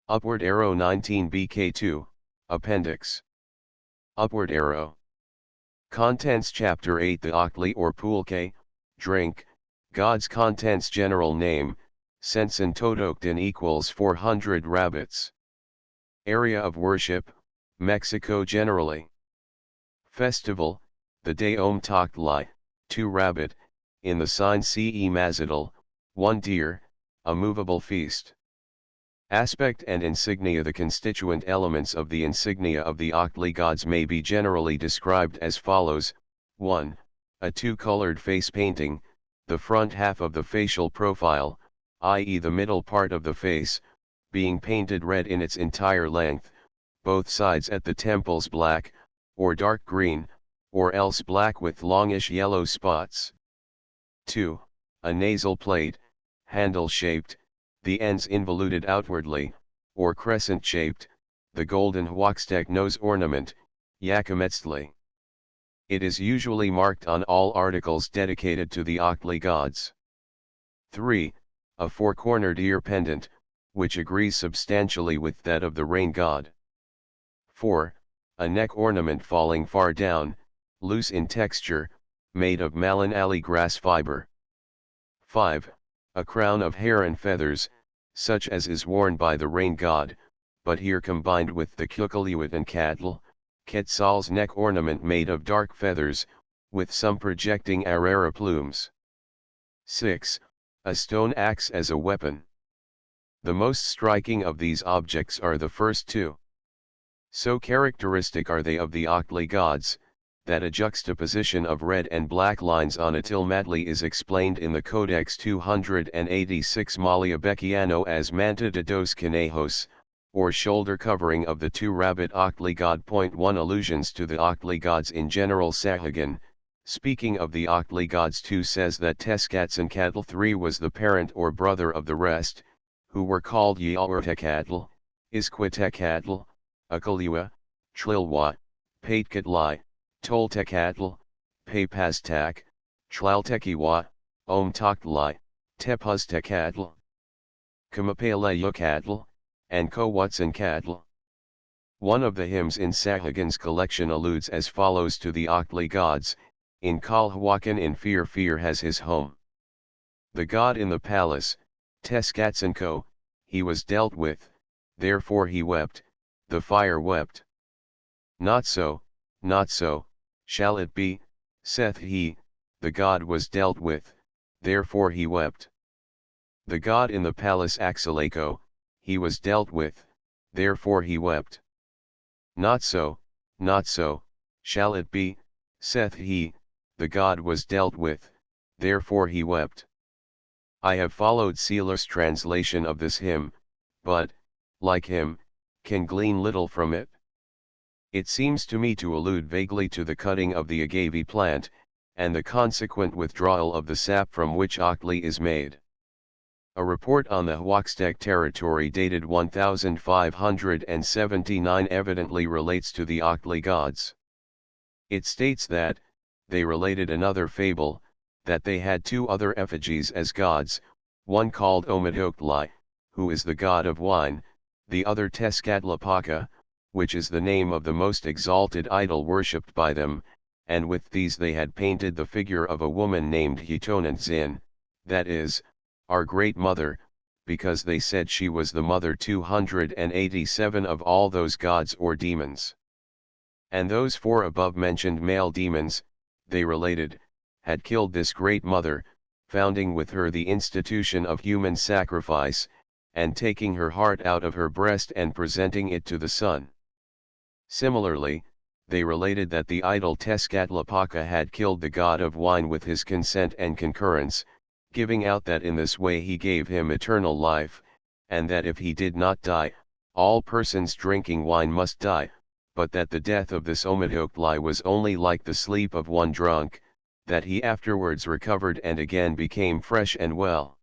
Upward arrow 19 BK2, Appendix. Upward arrow. Contents Chapter 8 The Akli or Pulke, drink, God's contents General name, Sensen Todokden equals 400 rabbits. Area of worship, Mexico generally. Festival, the day Om Taktli, 2 rabbit, in the sign Ce Mazadal, 1 deer, a movable feast. Aspect and insignia. The constituent elements of the insignia of the Akli gods may be generally described as follows: 1. A two-colored face painting, the front half of the facial profile, i.e. the middle part of the face, being painted red in its entire length, both sides at the temples black, or dark green, or else black with longish yellow spots. 2. A nasal plate, handle-shaped, the ends involuted outwardly, or crescent-shaped, the golden huaxtec nose ornament, yakametsli. It is usually marked on all articles dedicated to the Akli gods. 3. A four-cornered ear pendant, which agrees substantially with that of the rain god. 4. A neck ornament falling far down, loose in texture, made of Malin alley grass fiber. 5. A crown of hair and feathers, such as is worn by the rain god, but here combined with the Kukaliwat and Catl, Quetzal's neck ornament made of dark feathers, with some projecting arara plumes. 6. A stone axe as a weapon. The most striking of these objects are the first two. So characteristic are they of the Akli gods, that a juxtaposition of red and black lines on a tilmatli is explained in the Codex 286 Malia as manta de dos conejos, or shoulder covering of the two rabbit Akli god. 1 Allusions to the Akli gods in general. Sahagan, speaking of the Akli gods 2, says that Tezcatlipoca 3 was the parent or brother of the rest, who were called Yalurtecatl, Isquitecatl, Akaliwa, Trilwa, Paitcatli, Toltecatl, Papastak, Tlaltekiwa, Omtaktli, Tepuztecatl, Kamapaleyukatl, and Kowatsankatl. One of the hymns in Sahagan's collection alludes as follows to the Akli gods: in Kalhuacan in Fear Fear has his home. The god in the palace, Tezcatlipoca, he was dealt with, therefore he wept, the fire wept. Not so, shall it be, saith he, the god was dealt with, therefore he wept. The god in the palace Axalaco, he was dealt with, therefore he wept. Not so, shall it be, saith he, the god was dealt with, therefore he wept. I have followed Sealer's translation of this hymn, but, like him, can glean little from it. It seems to me to allude vaguely to the cutting of the agave plant, and the consequent withdrawal of the sap from which Akli is made. A report on the Huaxtec territory dated 1579 evidently relates to the Akli gods. It states that, they related another fable, that they had two other effigies as gods, one called Omedoktli, who is the god of wine, the other Tezcatlipoca, which is the name of the most exalted idol worshipped by them, and with these they had painted the figure of a woman named Hitonantzin, that is, our Great Mother, because they said she was the mother 287 of all those gods or demons. And those four above-mentioned male demons, they related, had killed this Great Mother, founding with her the institution of human sacrifice, and taking her heart out of her breast and presenting it to the sun. Similarly, they related that the idol Tezcatlipoca had killed the god of wine with his consent and concurrence, giving out that in this way he gave him eternal life, and that if he did not die, all persons drinking wine must die, but that the death of this Omedoktli was only like the sleep of one drunk, that he afterwards recovered and again became fresh and well.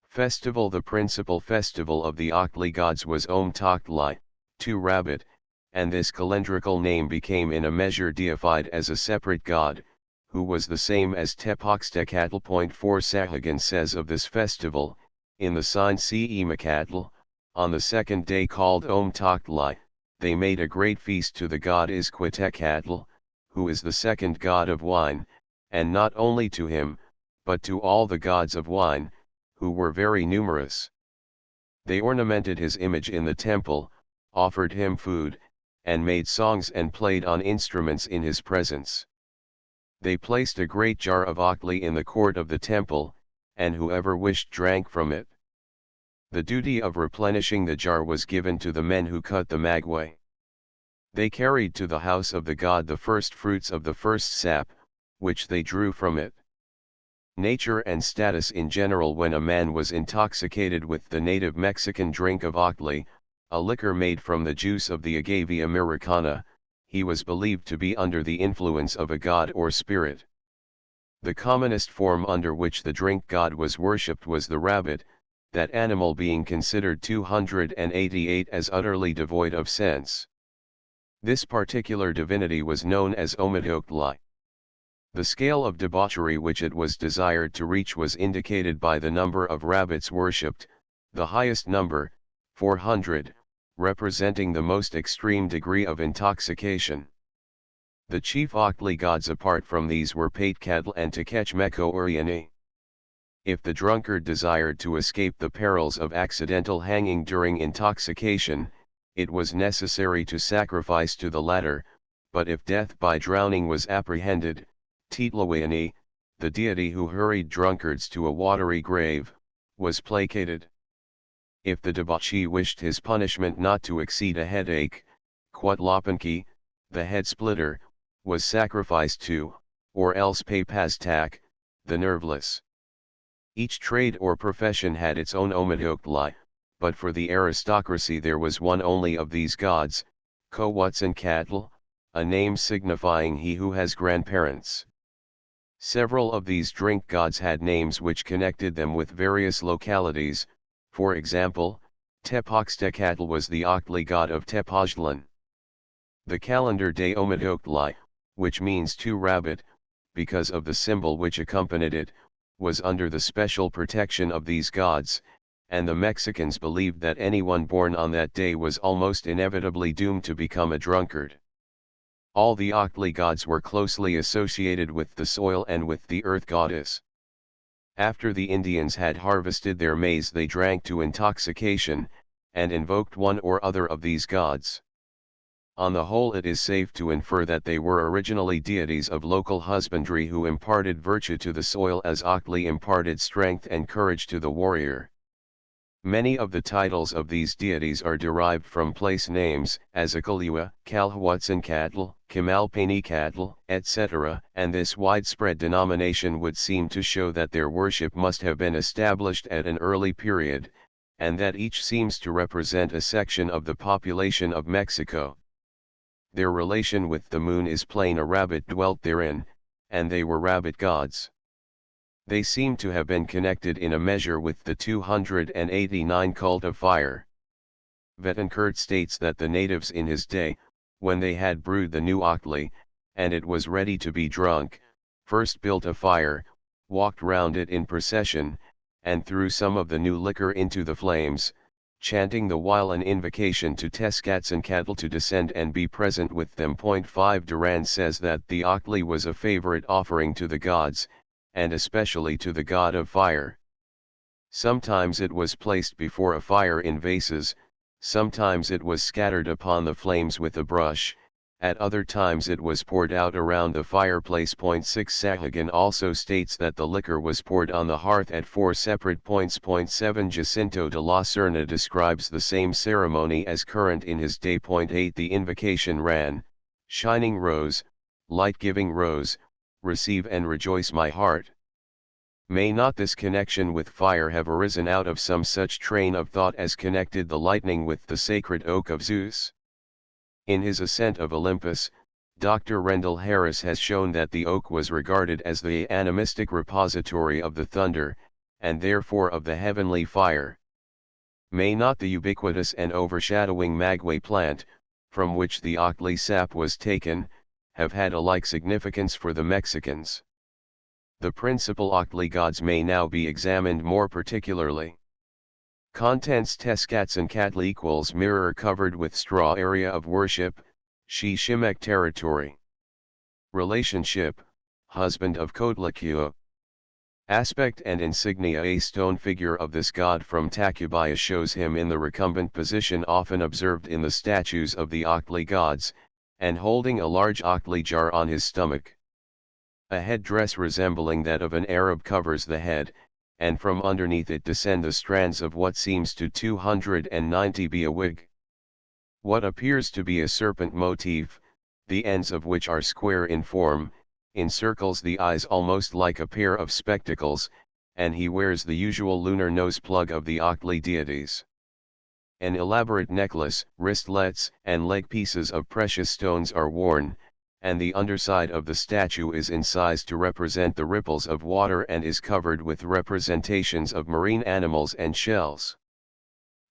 Festival. The principal festival of the Akli gods was Om Taktli, 2 rabbit, and this calendrical name became in a measure deified as a separate god, who was the same as Tepoztecatl. 4 Sahagan says of this festival, in the sign Ce Macatl, On the second day called Omtoktli, they made a great feast to the god Isquitekatl, who is the second god of wine, and not only to him, but to all the gods of wine, who were very numerous. They ornamented his image in the temple, offered him food, and made songs and played on instruments in his presence. They placed a great jar of Akli in the court of the temple, and whoever wished drank from it. The duty of replenishing the jar was given to the men who cut the maguey. They carried to the house of the god the first fruits of the first sap, which they drew from it. Nature and status in general. When a man was intoxicated with the native Mexican drink of Akli, a liquor made from the juice of the agave americana, he was believed to be under the influence of a god or spirit. The commonest form under which the drink god was worshipped was the rabbit, that animal being considered 288 as utterly devoid of sense. This particular divinity was known as Ometeotli. The scale of debauchery which it was desired to reach was indicated by the number of rabbits worshipped, the highest number, 400, representing the most extreme degree of intoxication. The chief Akli gods apart from these were Patekatl and Tekechmeko Uriani. If the drunkard desired to escape the perils of accidental hanging during intoxication, it was necessary to sacrifice to the latter, but if death by drowning was apprehended, Titlawayani, the deity who hurried drunkards to a watery grave, was placated. If the debauchee wished his punishment not to exceed a headache, Quatlapanki, the head splitter, was sacrificed to, or else Papastak, the nerveless. Each trade or profession had its own Ometeotli, but for the aristocracy there was one only of these gods, Quetzalcoatl, a name signifying he who has grandparents. Several of these drink gods had names which connected them with various localities. For example, Tepoztecatl was the Akli god of Tepoztlan. The calendar day Ometeotli, which means to rabbit, because of the symbol which accompanied it, was under the special protection of these gods, and the Mexicans believed that anyone born on that day was almost inevitably doomed to become a drunkard. All the Akli gods were closely associated with the soil and with the earth goddess. After the Indians had harvested their maize they drank to intoxication, and invoked one or other of these gods. On the whole it is safe to infer that they were originally deities of local husbandry who imparted virtue to the soil as Akli imparted strength and courage to the warrior. Many of the titles of these deities are derived from place names, as Akalua, Calhuatzancatl, Camalpanicatl, etc., and this widespread denomination would seem to show that their worship must have been established at an early period, and that each seems to represent a section of the population of Mexico. Their relation with the moon is plain. A rabbit dwelt therein, and they were rabbit gods. They seem to have been connected in a measure with the 289 cult of fire. Betancourt states that the natives in his day, when they had brewed the new Akli, and it was ready to be drunk, first built a fire, walked round it in procession, and threw some of the new liquor into the flames, chanting the while an invocation to Tezcatlipoca to descend and be present with them. 5 Duran says that the Akli was a favorite offering to the gods, and especially to the god of fire. Sometimes it was placed before a fire in vases, sometimes it was scattered upon the flames with a brush, at other times it was poured out around the fireplace. 6 Sahagan also states that the liquor was poured on the hearth at 4 separate points. 7 Jacinto de la Serna describes the same ceremony as current in his day. 8 The invocation ran, "Shining rose, light-giving rose, receive and rejoice my heart." May not this connection with fire have arisen out of some such train of thought as connected the lightning with the sacred oak of Zeus? In his Ascent of Olympus, Dr. Rendell Harris has shown that the oak was regarded as the animistic repository of the thunder, and therefore of the heavenly fire. May not the ubiquitous and overshadowing maguey plant, from which the Akli sap was taken, have had a like significance for the Mexicans? The principal Akli gods may now be examined more particularly. Contents Tezcatlipoca equals mirror covered with straw area of worship, She Shimek territory. Relationship, husband of Kotlakua. Aspect and insignia. A stone figure of this god from Tacubaya shows him in the recumbent position often observed in the statues of the Akli gods, and holding a large Akli jar on his stomach. A headdress resembling that of an Arab covers the head, and from underneath it descend the strands of what seems to 290 be a wig. What appears to be a serpent motif, the ends of which are square in form, encircles the eyes almost like a pair of spectacles, and he wears the usual lunar nose plug of the Akli deities. An elaborate necklace, wristlets, and leg pieces of precious stones are worn, and the underside of the statue is incised to represent the ripples of water and is covered with representations of marine animals and shells.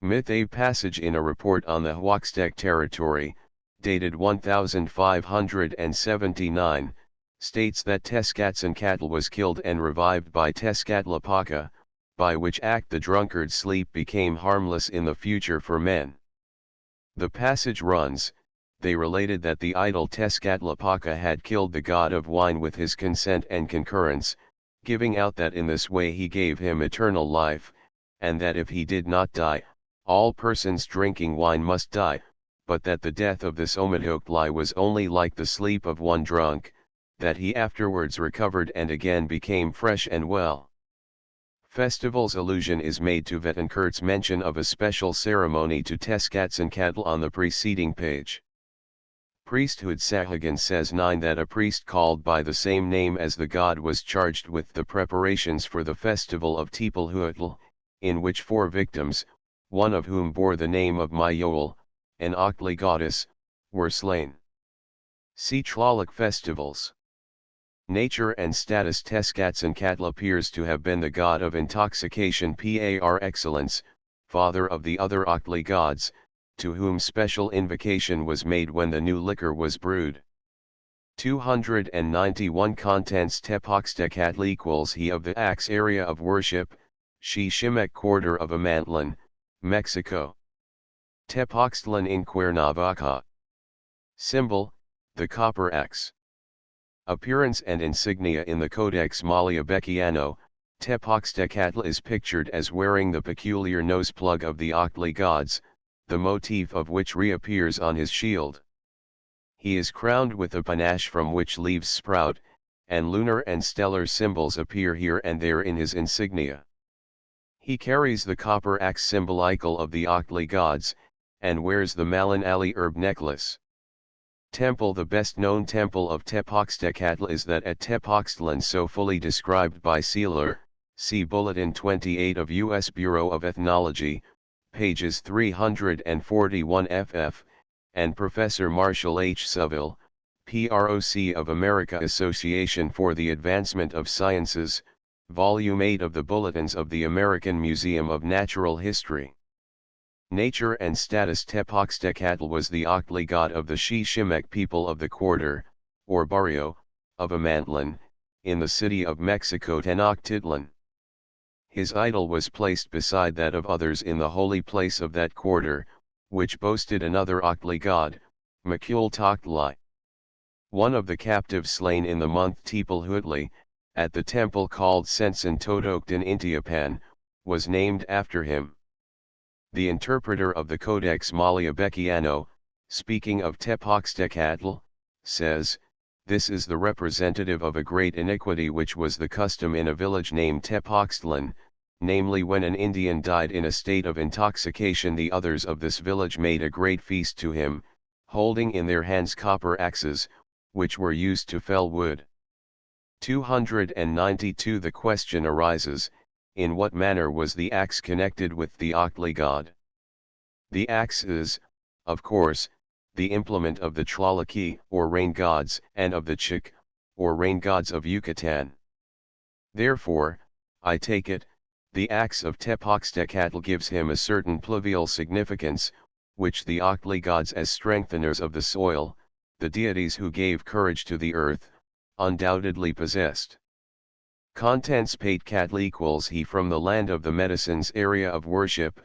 Myth. A passage in a report on the Huaxtec territory, dated 1579, states that Tezcatlipoca was killed and revived by Tezcatlipoca, by which act the drunkard's sleep became harmless in the future for men. The passage runs, they related that the idol Tezcatlipoca had killed the god of wine with his consent and concurrence, giving out that in this way he gave him eternal life, and that if he did not die, all persons drinking wine must die, but that the death of this Ometeotli was only like the sleep of one drunk, that he afterwards recovered and again became fresh and well. Festival's allusion is made to Betancourt's mention of a special ceremony to Tezcatlipoca on the preceding page. Priesthood. Sahagan says 9 that a priest called by the same name as the god was charged with the preparations for the festival of Tepalhuatl, in which 4 victims, one of whom bore the name of Mayol, an Akli goddess, were slain. See Tlaloc festivals. Nature and status. Tezcatlipoca appears to have been the god of intoxication par excellence, father of the other Akli gods, to whom special invocation was made when the new liquor was brewed. 291 Contents. Tezcatlipoca equals he of the axe area of worship, She Shimek quarter of Amantlan, Mexico. Tepoztlan in Cuernavaca. Symbol, the copper axe. Appearance and insignia. In the Codex Malayabeciano, Tepoztecatl is pictured as wearing the peculiar nose plug of the Akli gods, the motif of which reappears on his shield. He is crowned with a panache from which leaves sprout, and lunar and stellar symbols appear here and there in his insignia. He carries the copper axe symbolical of the Akli gods, and wears the Malan Ali herb necklace. Temple. The best known temple of Tepoztecatl is that at Tepoztlan, so fully described by Sealer, see Bulletin 28 of U.S. Bureau of Ethnology, pages 341 ff, and Professor Marshall H. Saville, PROC of America Association for the Advancement of Sciences, Volume 8 of the Bulletins of the American Museum of Natural History. Nature and status. Tepoztecatl was the Akli god of the She Shimek people of the quarter, or barrio, of Amantlan, in the city of Mexico Tenochtitlan. His idol was placed beside that of others in the holy place of that quarter, which boasted another Akli god, Makultoctli. One of the captives slain in the month Tepalhuatli, at the temple called Sensen Totoktan Intiapan, was named after him. The interpreter of the Codex Malayabeciano, speaking of Tepoztecatl, says, "This is the representative of a great iniquity which was the custom in a village named Tepoztlan, namely when an Indian died in a state of intoxication, the others of this village made a great feast to him, holding in their hands copper axes, which were used to fell wood." 292 The question arises, in what manner was the axe connected with the Akli god? The axe is, of course, the implement of the Tlaloc, or rain gods, and of the Chic, or rain gods of Yucatan. Therefore, I take it, the axe of Tepoztecatl gives him a certain pluvial significance, which the Akli gods as strengtheners of the soil, the deities who gave courage to the earth, undoubtedly possessed. Contents. Patecatl equals he from the land of the medicines area of worship,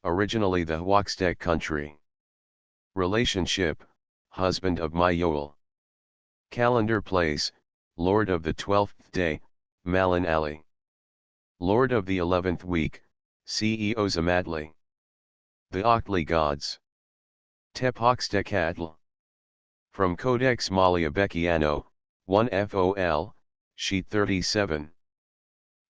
originally the Huaxtec country. Relationship, husband of Mayol. Calendar place, Lord of the 12th day, Malin Ali. Lord of the 11th week, CEO Zamatli. The Octli gods. Tephoxtecatl. From Codex Malayabeciano, 1 FOL, sheet 37.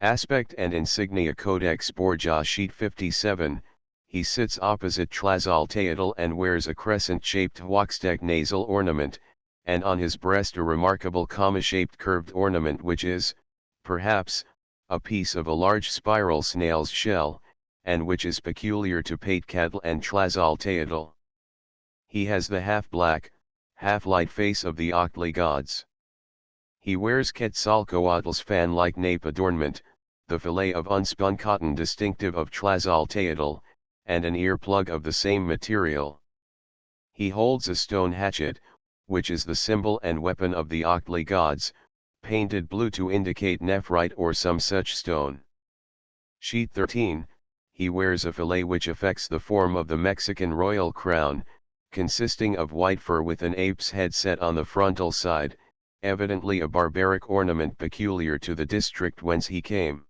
Aspect and insignia Codex Borgia sheet 57, he sits opposite Tlazolteotl and wears a crescent-shaped Huaxtec nasal ornament, and on his breast a remarkable comma-shaped curved ornament which is, perhaps, a piece of a large spiral snail's shell, and which is peculiar to Paitcatl and Tlazolteotl. He has the half-black, half-light face of the Octli gods. He wears Quetzalcoatl's fan-like nape adornment, the fillet of unspun cotton distinctive of Tlazolteotl, and an ear-plug of the same material. He holds a stone hatchet, which is the symbol and weapon of the Octli gods, painted blue to indicate nephrite or some such stone. Sheet 13, he wears a fillet which affects the form of the Mexican royal crown, consisting of white fur with an ape's head set on the frontal side, evidently a barbaric ornament peculiar to the district whence he came.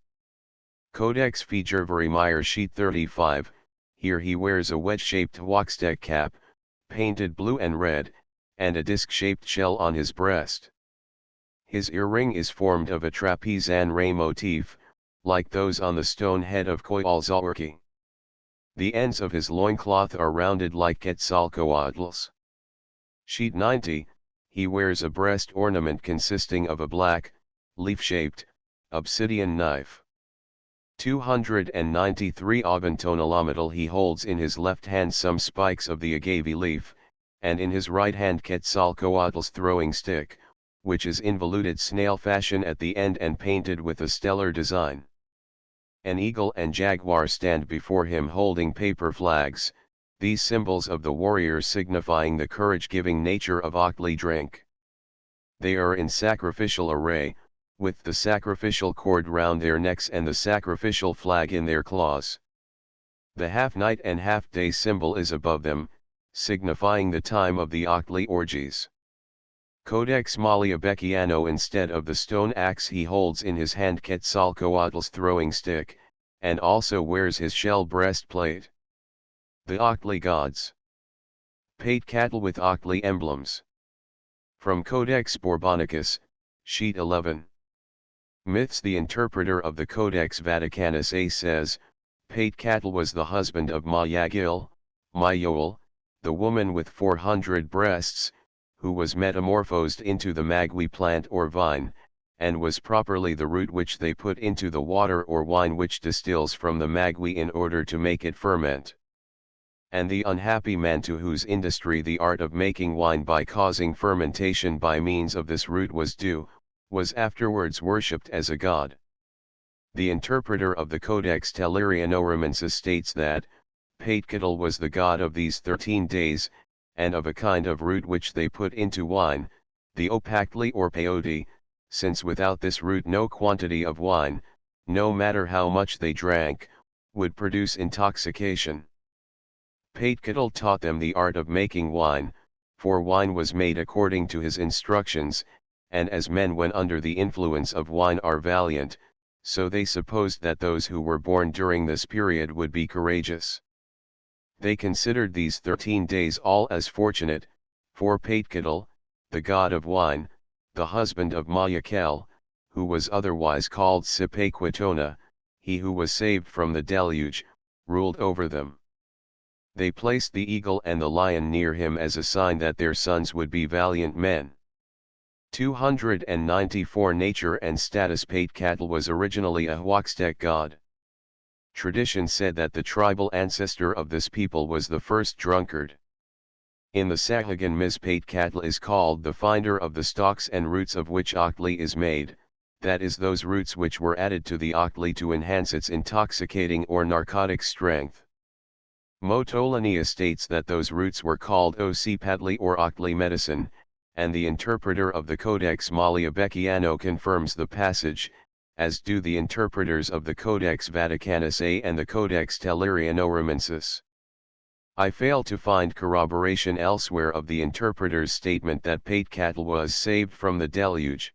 Codex Fijurvari sheet 35, here he wears a wedge-shaped Huaxtec cap, painted blue and red, and a disc-shaped shell on his breast. His earring is formed of a trapezan ray motif, like those on the stone head of Coyolxauhqui. The ends of his loincloth are rounded like Quetzalcoatl's. Sheet 90, he wears a breast ornament consisting of a black, leaf-shaped, obsidian knife. 293 Aventonalametal he holds in his left hand some spikes of the agave leaf, and in his right hand Quetzalcoatl's throwing stick, which is involuted snail fashion at the end and painted with a stellar design. An eagle and jaguar stand before him holding paper flags, these symbols of the warrior signifying the courage-giving nature of Octli drink. They are in sacrificial array, with the sacrificial cord round their necks and the sacrificial flag in their claws. The half-night and half-day symbol is above them, signifying the time of the Octli orgies. Codex Malayabeciano instead of the stone axe he holds in his hand Quetzalcoatl's throwing stick, and also wears his shell breastplate. The Octli gods. Paitcatl with Octli emblems. From Codex Borbonicus, sheet 11. Myths. The interpreter of the Codex Vaticanus A says, Paitcatl was the husband of Mayagil, Mayol, the woman with 400 breasts, who was metamorphosed into the magui plant or vine, and was properly the root which they put into the water or wine which distills from the magui in order to make it ferment. And the unhappy man to whose industry the art of making wine by causing fermentation by means of this root was due, was afterwards worshipped as a god. The interpreter of the Codex Telluriano-Romensis states that, Paitcatl was the god of these 13 days, and of a kind of root which they put into wine, the opactli or peyote, since without this root no quantity of wine, no matter how much they drank, would produce intoxication. Paitcatl taught them the art of making wine, for wine was made according to his instructions, and as men when under the influence of wine are valiant, so they supposed that those who were born during this period would be courageous. They considered these 13 days all as fortunate, for Paitcatl, the god of wine, the husband of Mayakel, who was otherwise called Sipaquitona, he who was saved from the deluge, ruled over them. They placed the eagle and the lion near him as a sign that their sons would be valiant men. 294 Nature and status. Paitcatl was originally a Huaxtec god. Tradition said that the tribal ancestor of this people was the first drunkard. In the Sahagan Ms. Paitcatl is called the finder of the stalks and roots of which Octli is made, that is those roots which were added to the Octli to enhance its intoxicating or narcotic strength. Motolania states that those roots were called Ocipatli or Octli medicine, and the interpreter of the Codex Malayabeciano confirms the passage, as do the interpreters of the Codex Vaticanus A and the Codex Telluriano-Romensis. I fail to find corroboration elsewhere of the interpreter's statement that Paitcatl was saved from the deluge.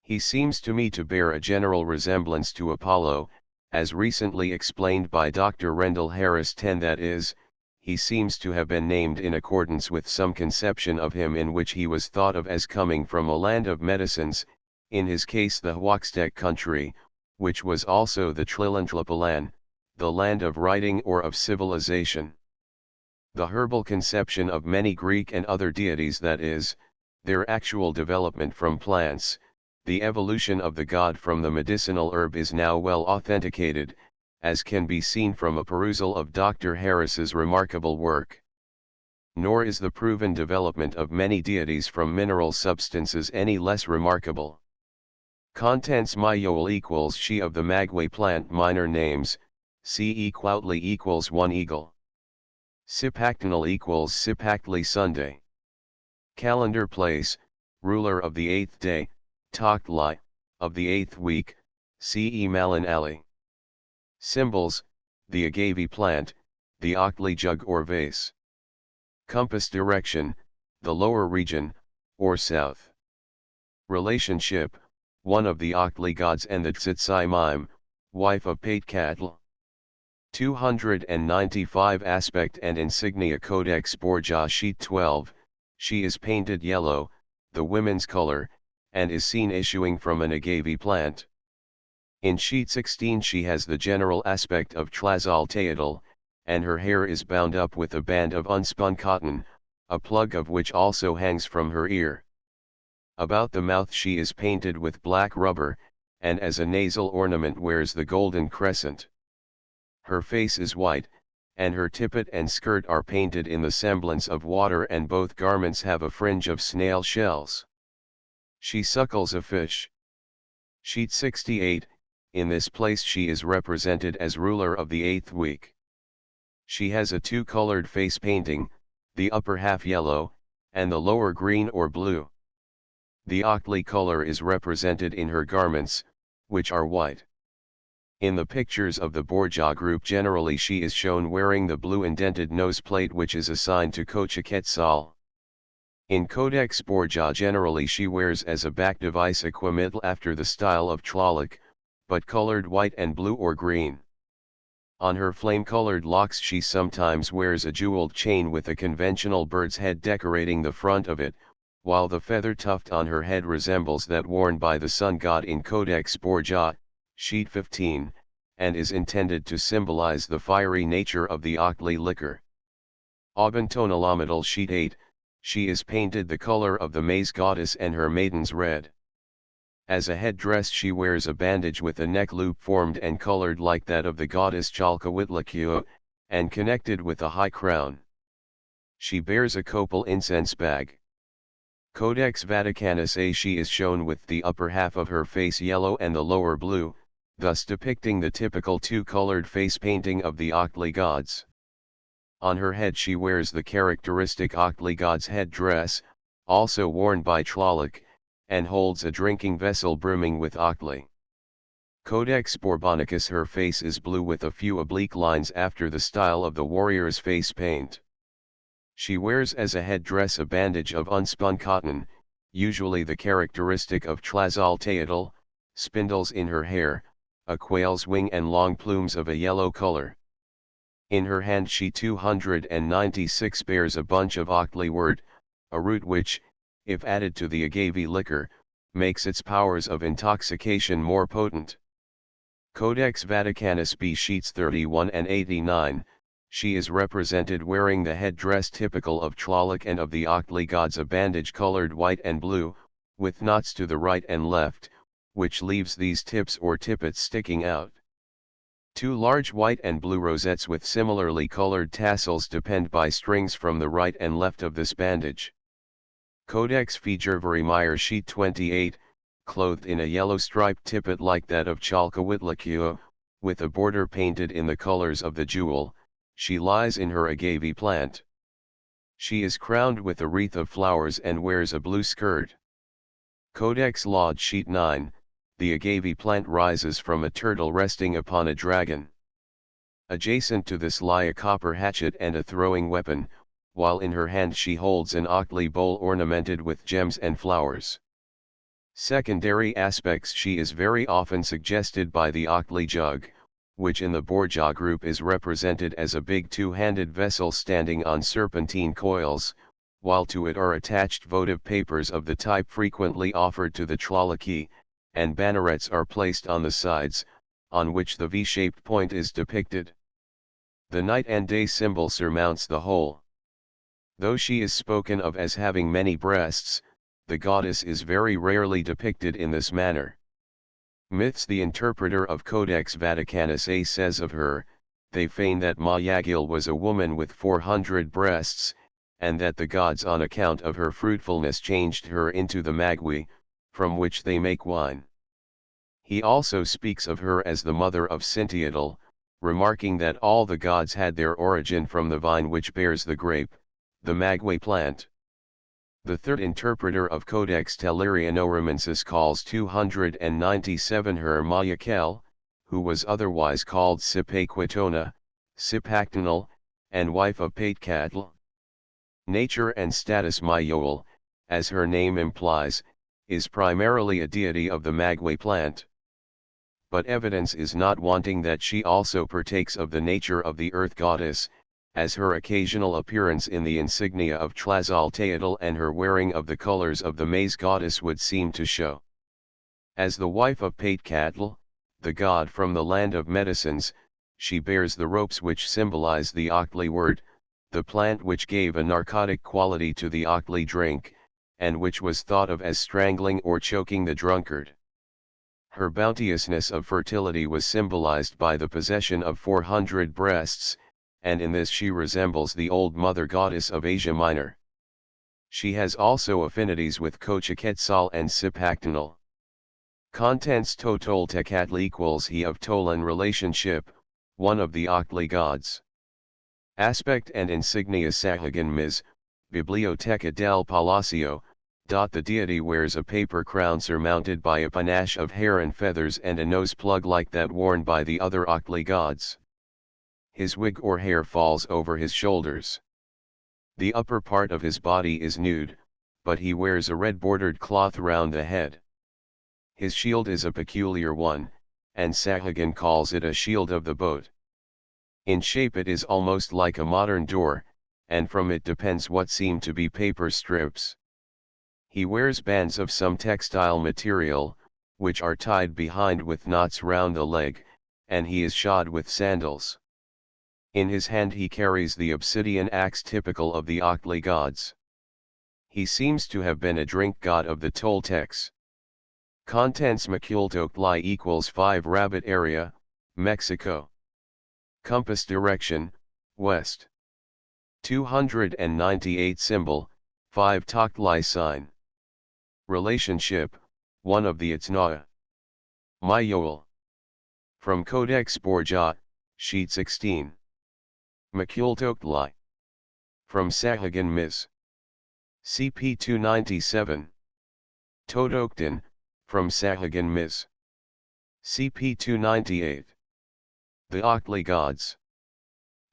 He seems to me to bear a general resemblance to Apollo, as recently explained by Dr. Rendell Harris 10, that is, he seems to have been named in accordance with some conception of him in which he was thought of as coming from a land of medicines, in his case the Huaxtec country, which was also the Tlilantlapalan, the land of writing or of civilization. The herbal conception of many Greek and other deities, that is, their actual development from plants, the evolution of the god from the medicinal herb, is now well authenticated, as can be seen from a perusal of Dr. Harris's remarkable work. Nor is the proven development of many deities from mineral substances any less remarkable. Contents Mayol equals she of the Magway plant minor names, C equaltly equals 1 eagle. Sipactanal equals Sipactli Sunday. Calendar place, ruler of the 8th day, Taktli, of the 8th week, Ce Malin Ali. Symbols, the agave plant, the Oktli jug or vase. Compass direction, the lower region, or south. Relationship, one of the Oktli gods and the Tsitsai Mime, wife of Paitcatl. 295 Aspect and Insignia Codex Borgia Sheet 12, she is painted yellow, the women's color, and is seen issuing from an agave plant. In Sheet 16 she has the general aspect of Tlazalteotl, and her hair is bound up with a band of unspun cotton, a plug of which also hangs from her ear. About the mouth she is painted with black rubber, and as a nasal ornament wears the golden crescent. Her face is white, and her tippet and skirt are painted in the semblance of water, and both garments have a fringe of snail shells. She suckles a fish. Sheet 68, in this place she is represented as ruler of the 8th week. She has a two-colored face painting, the upper half yellow, and the lower green or blue. The Oktli color is represented in her garments, which are white. In the pictures of the Borgia group generally she is shown wearing the blue indented noseplate which is assigned to Xochiquetzal. In Codex Borgia generally she wears as a back device a quimitl after the style of Tlaloc, but colored white and blue or green. On her flame-colored locks she sometimes wears a jeweled chain with a conventional bird's head decorating the front of it, while the feather tuft on her head resembles that worn by the sun god in Codex Borgia, Sheet 15, and is intended to symbolize the fiery nature of the Oktli liquor. Aubentonalamadal Sheet 8, she is painted the color of the maize goddess and her maidens red. As a headdress she wears a bandage with a neck loop formed and colored like that of the goddess Chalcahuitlacu, and connected with a high crown. She bears a copal incense bag. Codex Vaticanus A she is shown with the upper half of her face yellow and the lower blue, thus depicting the typical two-colored face painting of the Oktli gods. On her head she wears the characteristic Oktli god's headdress, also worn by Tlaloc, and holds a drinking vessel brimming with Oktli. Codex Bourbonicus her face is blue with a few oblique lines after the style of the warrior's face paint. She wears as a headdress a bandage of unspun cotton, usually the characteristic of Tlazalteotl, spindles in her hair, a quail's wing and long plumes of a yellow color. In her hand she 296 bears a bunch of Oktli wort, a root which, if added to the agave liquor, makes its powers of intoxication more potent. Codex Vaticanus B sheets 31 and 89, she is represented wearing the headdress typical of Tlaloc and of the Oktli gods, a bandage colored white and blue, with knots to the right and left, which leaves these tips or tippets sticking out. Two large white and blue rosettes with similarly colored tassels depend by strings from the right and left of this bandage. Codex Fejerveri Meyer sheet 28, clothed in a yellow striped tippet like that of Chalcahuitlacu, with a border painted in the colors of the jewel, she lies in her agave plant. She is crowned with a wreath of flowers and wears a blue skirt. Codex Laude sheet 9, the agave plant rises from a turtle resting upon a dragon. Adjacent to this lie a copper hatchet and a throwing weapon, while in her hand she holds an Ockley bowl ornamented with gems and flowers. Secondary aspects: she is very often suggested by the Ockley jug, which in the Borgia group is represented as a big two-handed vessel standing on serpentine coils, while to it are attached votive papers of the type frequently offered to the Traliki, and bannerets are placed on the sides, on which the V-shaped point is depicted. The night and day symbol surmounts the whole. Though she is spoken of as having many breasts, the goddess is very rarely depicted in this manner. Myths: the interpreter of Codex Vaticanus A says of her, they feign that Mayagil was a woman with 400 breasts, and that the gods on account of her fruitfulness changed her into the Magui, from which they make wine. He also speaks of her as the mother of Cintiatal, remarking that all the gods had their origin from the vine which bears the grape, the maguey plant. The third interpreter of Codex Telluriano-Romensis calls 297 her Mayakel, who was otherwise called Sipaquitona, Sipactinal, and wife of Paitcatl. Nature and status: Mayol, as her name implies, is primarily a deity of the maguey plant. But evidence is not wanting that she also partakes of the nature of the earth goddess, as her occasional appearance in the insignia of Tlazalteotl and her wearing of the colors of the maize goddess would seem to show. As the wife of Paitcatl, the god from the land of medicines, she bears the ropes which symbolize the Ockley wort, the plant which gave a narcotic quality to the Ockley drink, and which was thought of as strangling or choking the drunkard. Her bounteousness of fertility was symbolized by the possession of 400 breasts, and in this she resembles the old mother goddess of Asia Minor. She has also affinities with Xochiquetzal and Sipactinal. Contents: Totol Tecatl equals he of Tolan relationship, one of the Ockley gods. Aspect and insignia: Sahagan Ms, Biblioteca del Palacio. The deity wears a paper crown surmounted by a panache of hair and feathers and a nose plug like that worn by the other Ockley gods. His wig or hair falls over his shoulders. The upper part of his body is nude, but he wears a red bordered cloth round the head. His shield is a peculiar one, and Sahagan calls it a shield of the boat. In shape it is almost like a modern door, and from it depends what seem to be paper strips. He wears bands of some textile material, which are tied behind with knots round the leg, and he is shod with sandals. In his hand he carries the obsidian axe typical of the Ockley gods. He seems to have been a drink god of the Toltecs. Contents: Macultoctli equals 5 Rabbit area, Mexico. Compass direction, west. 298 Symbol, 5 Toctli sign. Relationship, one of the Itznaa. Mayol. From Codex Borgia, sheet 16. Macultoctli. From Sahagan Ms. CP 297. Todoktan, from Sahagan Ms. CP 298. The Ockley gods.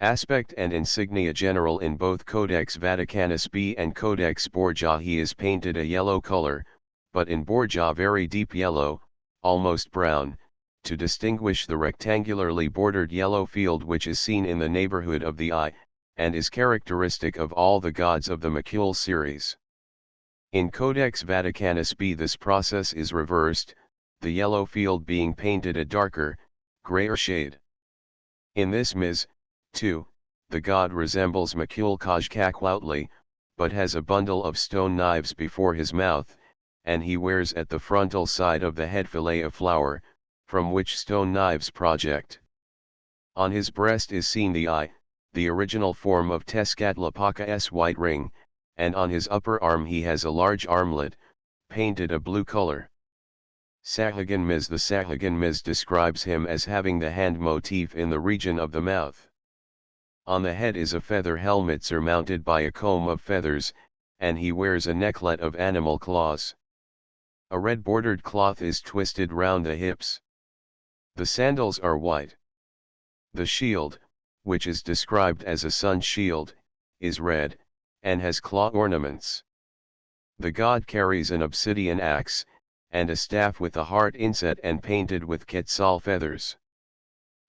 Aspect and insignia: general in both Codex Vaticanus B and Codex Borgia he is painted a yellow color, but in Borgia very deep yellow, almost brown, to distinguish the rectangularly bordered yellow field which is seen in the neighborhood of the eye, and is characteristic of all the gods of the Macule series. In Codex Vaticanus B this process is reversed, the yellow field being painted a darker, grayer shade. In this Ms. 2, the god resembles Macule Kajkakwoutli, but has a bundle of stone knives before his mouth, and he wears at the frontal side of the head fillet of flour, from which stone knives project. On his breast is seen the eye, the original form of Tezcatlipoca's white ring, and on his upper arm he has a large armlet, painted a blue color. Sahagan Ms. The Sahagan Ms. describes him as having the hand motif in the region of the mouth. On the head is a feather helmet surmounted by a comb of feathers, and he wears a necklet of animal claws. A red bordered cloth is twisted round the hips. The sandals are white. The shield, which is described as a sun shield, is red, and has claw ornaments. The god carries an obsidian axe, and a staff with a heart inset and painted with quetzal feathers.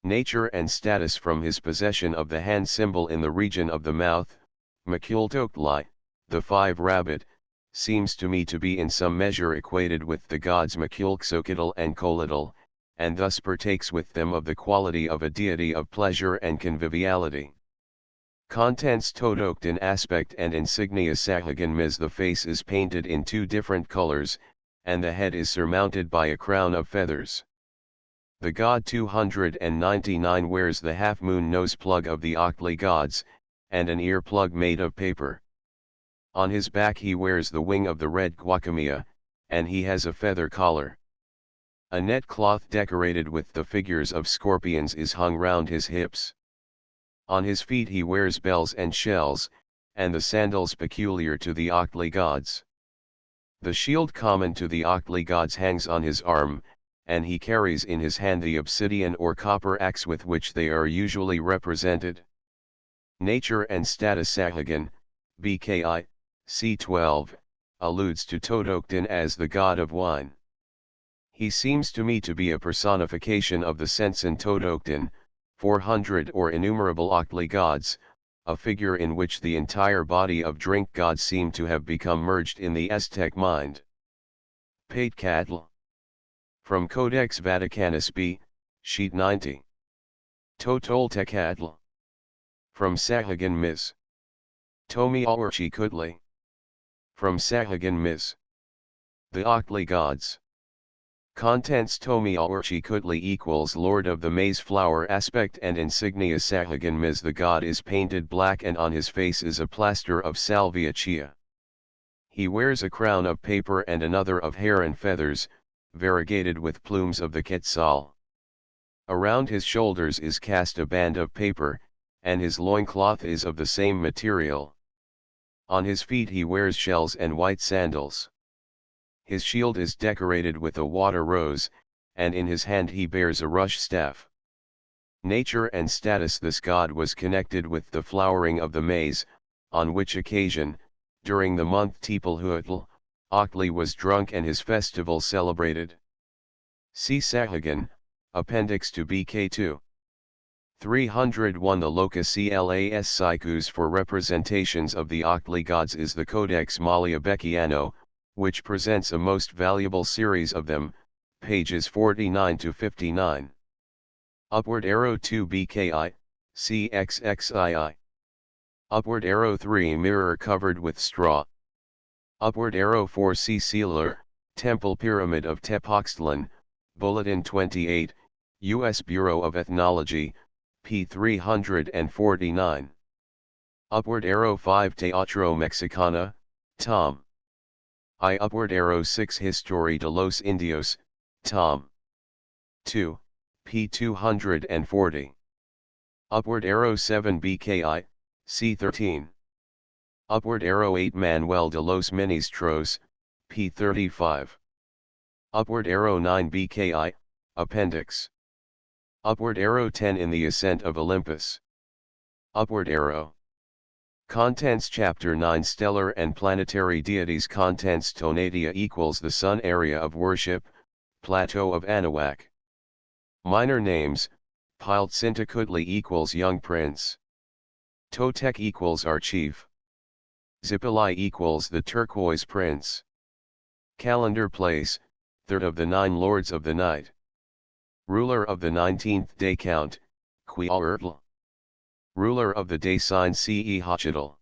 Nature and status. From his possession of the hand symbol in the region of the mouth, Makultokli, the 5-rabbit, seems to me to be in some measure equated with the gods Makulksokitl and Kolitl, and thus partakes with them of the quality of a deity of pleasure and conviviality. Contents Todokten aspect and insignia Sahagan Miz. The face is painted in 2 different colors, and the head is surmounted by a crown of feathers. The god 299 wears the half-moon nose plug of the Oktli gods, and an ear plug made of paper. On his back he wears the wing of the red guacamaya, and he has a feather collar. A net cloth decorated with the figures of scorpions is hung round his hips. On his feet he wears bells and shells, and the sandals peculiar to the Oktli gods. The shield common to the Oktli gods hangs on his arm, and he carries in his hand the obsidian or copper axe with which they are usually represented. Nature and status Sahagan, BKI, C12, alludes to Todokten as the god of wine. He seems to me to be a personification of the Sensen Todokten, 400 or innumerable Oktli gods, a figure in which the entire body of drink gods seem to have become merged in the Aztec mind. Paitcatl. From Codex Vaticanus B, sheet 90. Totoltecatl. From Sahagan Miz. Tomi Awarchi Kudli. From Sahagan Miz. The Oktli gods. Contents Tomi Awarchi Kudli equals Lord of the Maize Flower aspect and insignia Sahagan Miz. The god is painted black and on his face is a plaster of salvia chia. He wears a crown of paper and another of hair and feathers, variegated with plumes of the quetzal. Around his shoulders is cast a band of paper, and his loincloth is of the same material. On his feet he wears shells and white sandals. His shield is decorated with a water rose, and in his hand he bears a rush staff. Nature and status. This god was connected with the flowering of the maize, on which occasion, during the month Tepalhuatl, Oktli was drunk and his festival celebrated. See Sahagan, Appendix to BK2. 301 The locus clas sikus for representations of the Oktli gods is the Codex Malia-Becchiano, which presents a most valuable series of them, pages 49 to 59. Upward arrow 2 BKI, CXXII. Upward arrow 3 Mirror covered with straw. Upward arrow 4 C Sealer, Temple Pyramid of Tepoztlan, Bulletin 28, U.S. Bureau of Ethnology, p. 349. Upward arrow 5 Teatro Mexicana, Tom. I. Upward arrow 6 History de los Indios, Tom. 2, p. 240. Upward arrow 7 BKI, c. 13. Upward arrow 8 Manuel de los Ministros, p. 35. Upward arrow 9 BKI, Appendix. Upward arrow 10 In the Ascent of Olympus. Upward arrow. Contents Chapter 9 Stellar and Planetary Deities. Contents Tonatia equals the Sun. Area of Worship, Plateau of Anahuac. Minor names, Piltsintakutli equals Young Prince. Totek equals Our Chief. Zipilai equals the Turquoise Prince. Calendar Place, Third of the 9 Lords of the Night. Ruler of the 19th day count, Quiaurtl. Ruler of the day sign Ce Hachitl.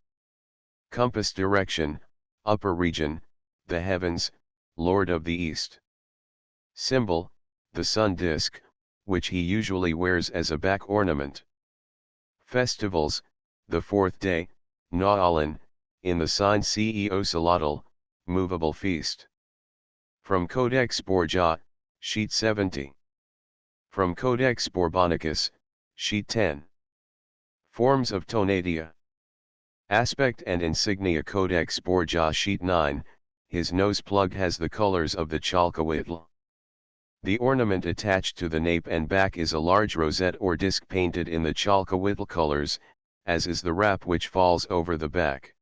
Compass direction, upper region, the heavens, Lord of the East. Symbol, the sun disk, which he usually wears as a back ornament. Festivals, the 4th day, Naalan, in the sign Ce Ocelotl, movable feast. From Codex Borgia, sheet 70. From Codex Borbonicus, sheet 10. Forms of Tonatia. Aspect and insignia Codex Borgia sheet 9, his nose plug has the colors of the Chalcahuitl. The ornament attached to the nape and back is a large rosette or disc painted in the Chalcahuitl colors, as is the wrap which falls over the back.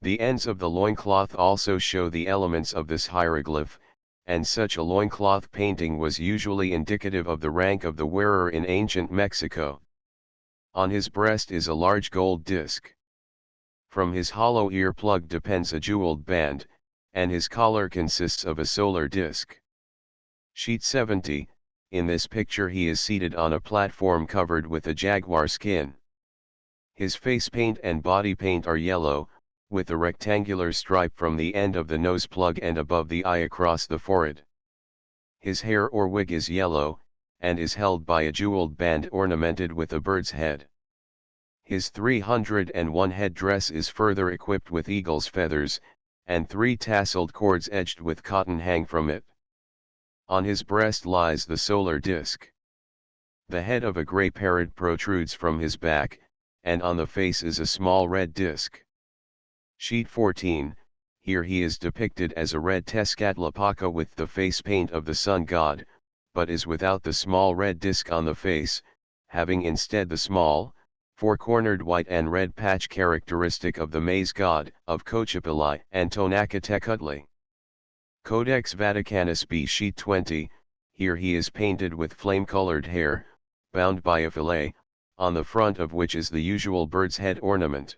The ends of the loincloth also show the elements of this hieroglyph, and such a loincloth painting was usually indicative of the rank of the wearer in ancient Mexico. On his breast is a large gold disc. From his hollow ear plug depends a jeweled band, and his collar consists of a solar disc. Sheet 70, in this picture he is seated on a platform covered with a jaguar skin. His face paint and body paint are yellow, with a rectangular stripe from the end of the nose plug and above the eye across the forehead. His hair or wig is yellow, and is held by a jeweled band ornamented with a bird's head. His 301 headdress is further equipped with eagle's feathers, and 3 tasseled cords edged with cotton hang from it. On his breast lies the solar disc. The head of a gray parrot protrudes from his back, and on the face is a small red disc. Sheet 14, here he is depicted as a red Tezcatlipoca with the face paint of the sun god, but is without the small red disc on the face, having instead the small, 4-cornered white and red patch characteristic of the maize god of Xochipilli and Tonacatecutli. Codex Vaticanus B. Sheet 20, here he is painted with flame-colored hair, bound by a fillet, on the front of which is the usual bird's head ornament.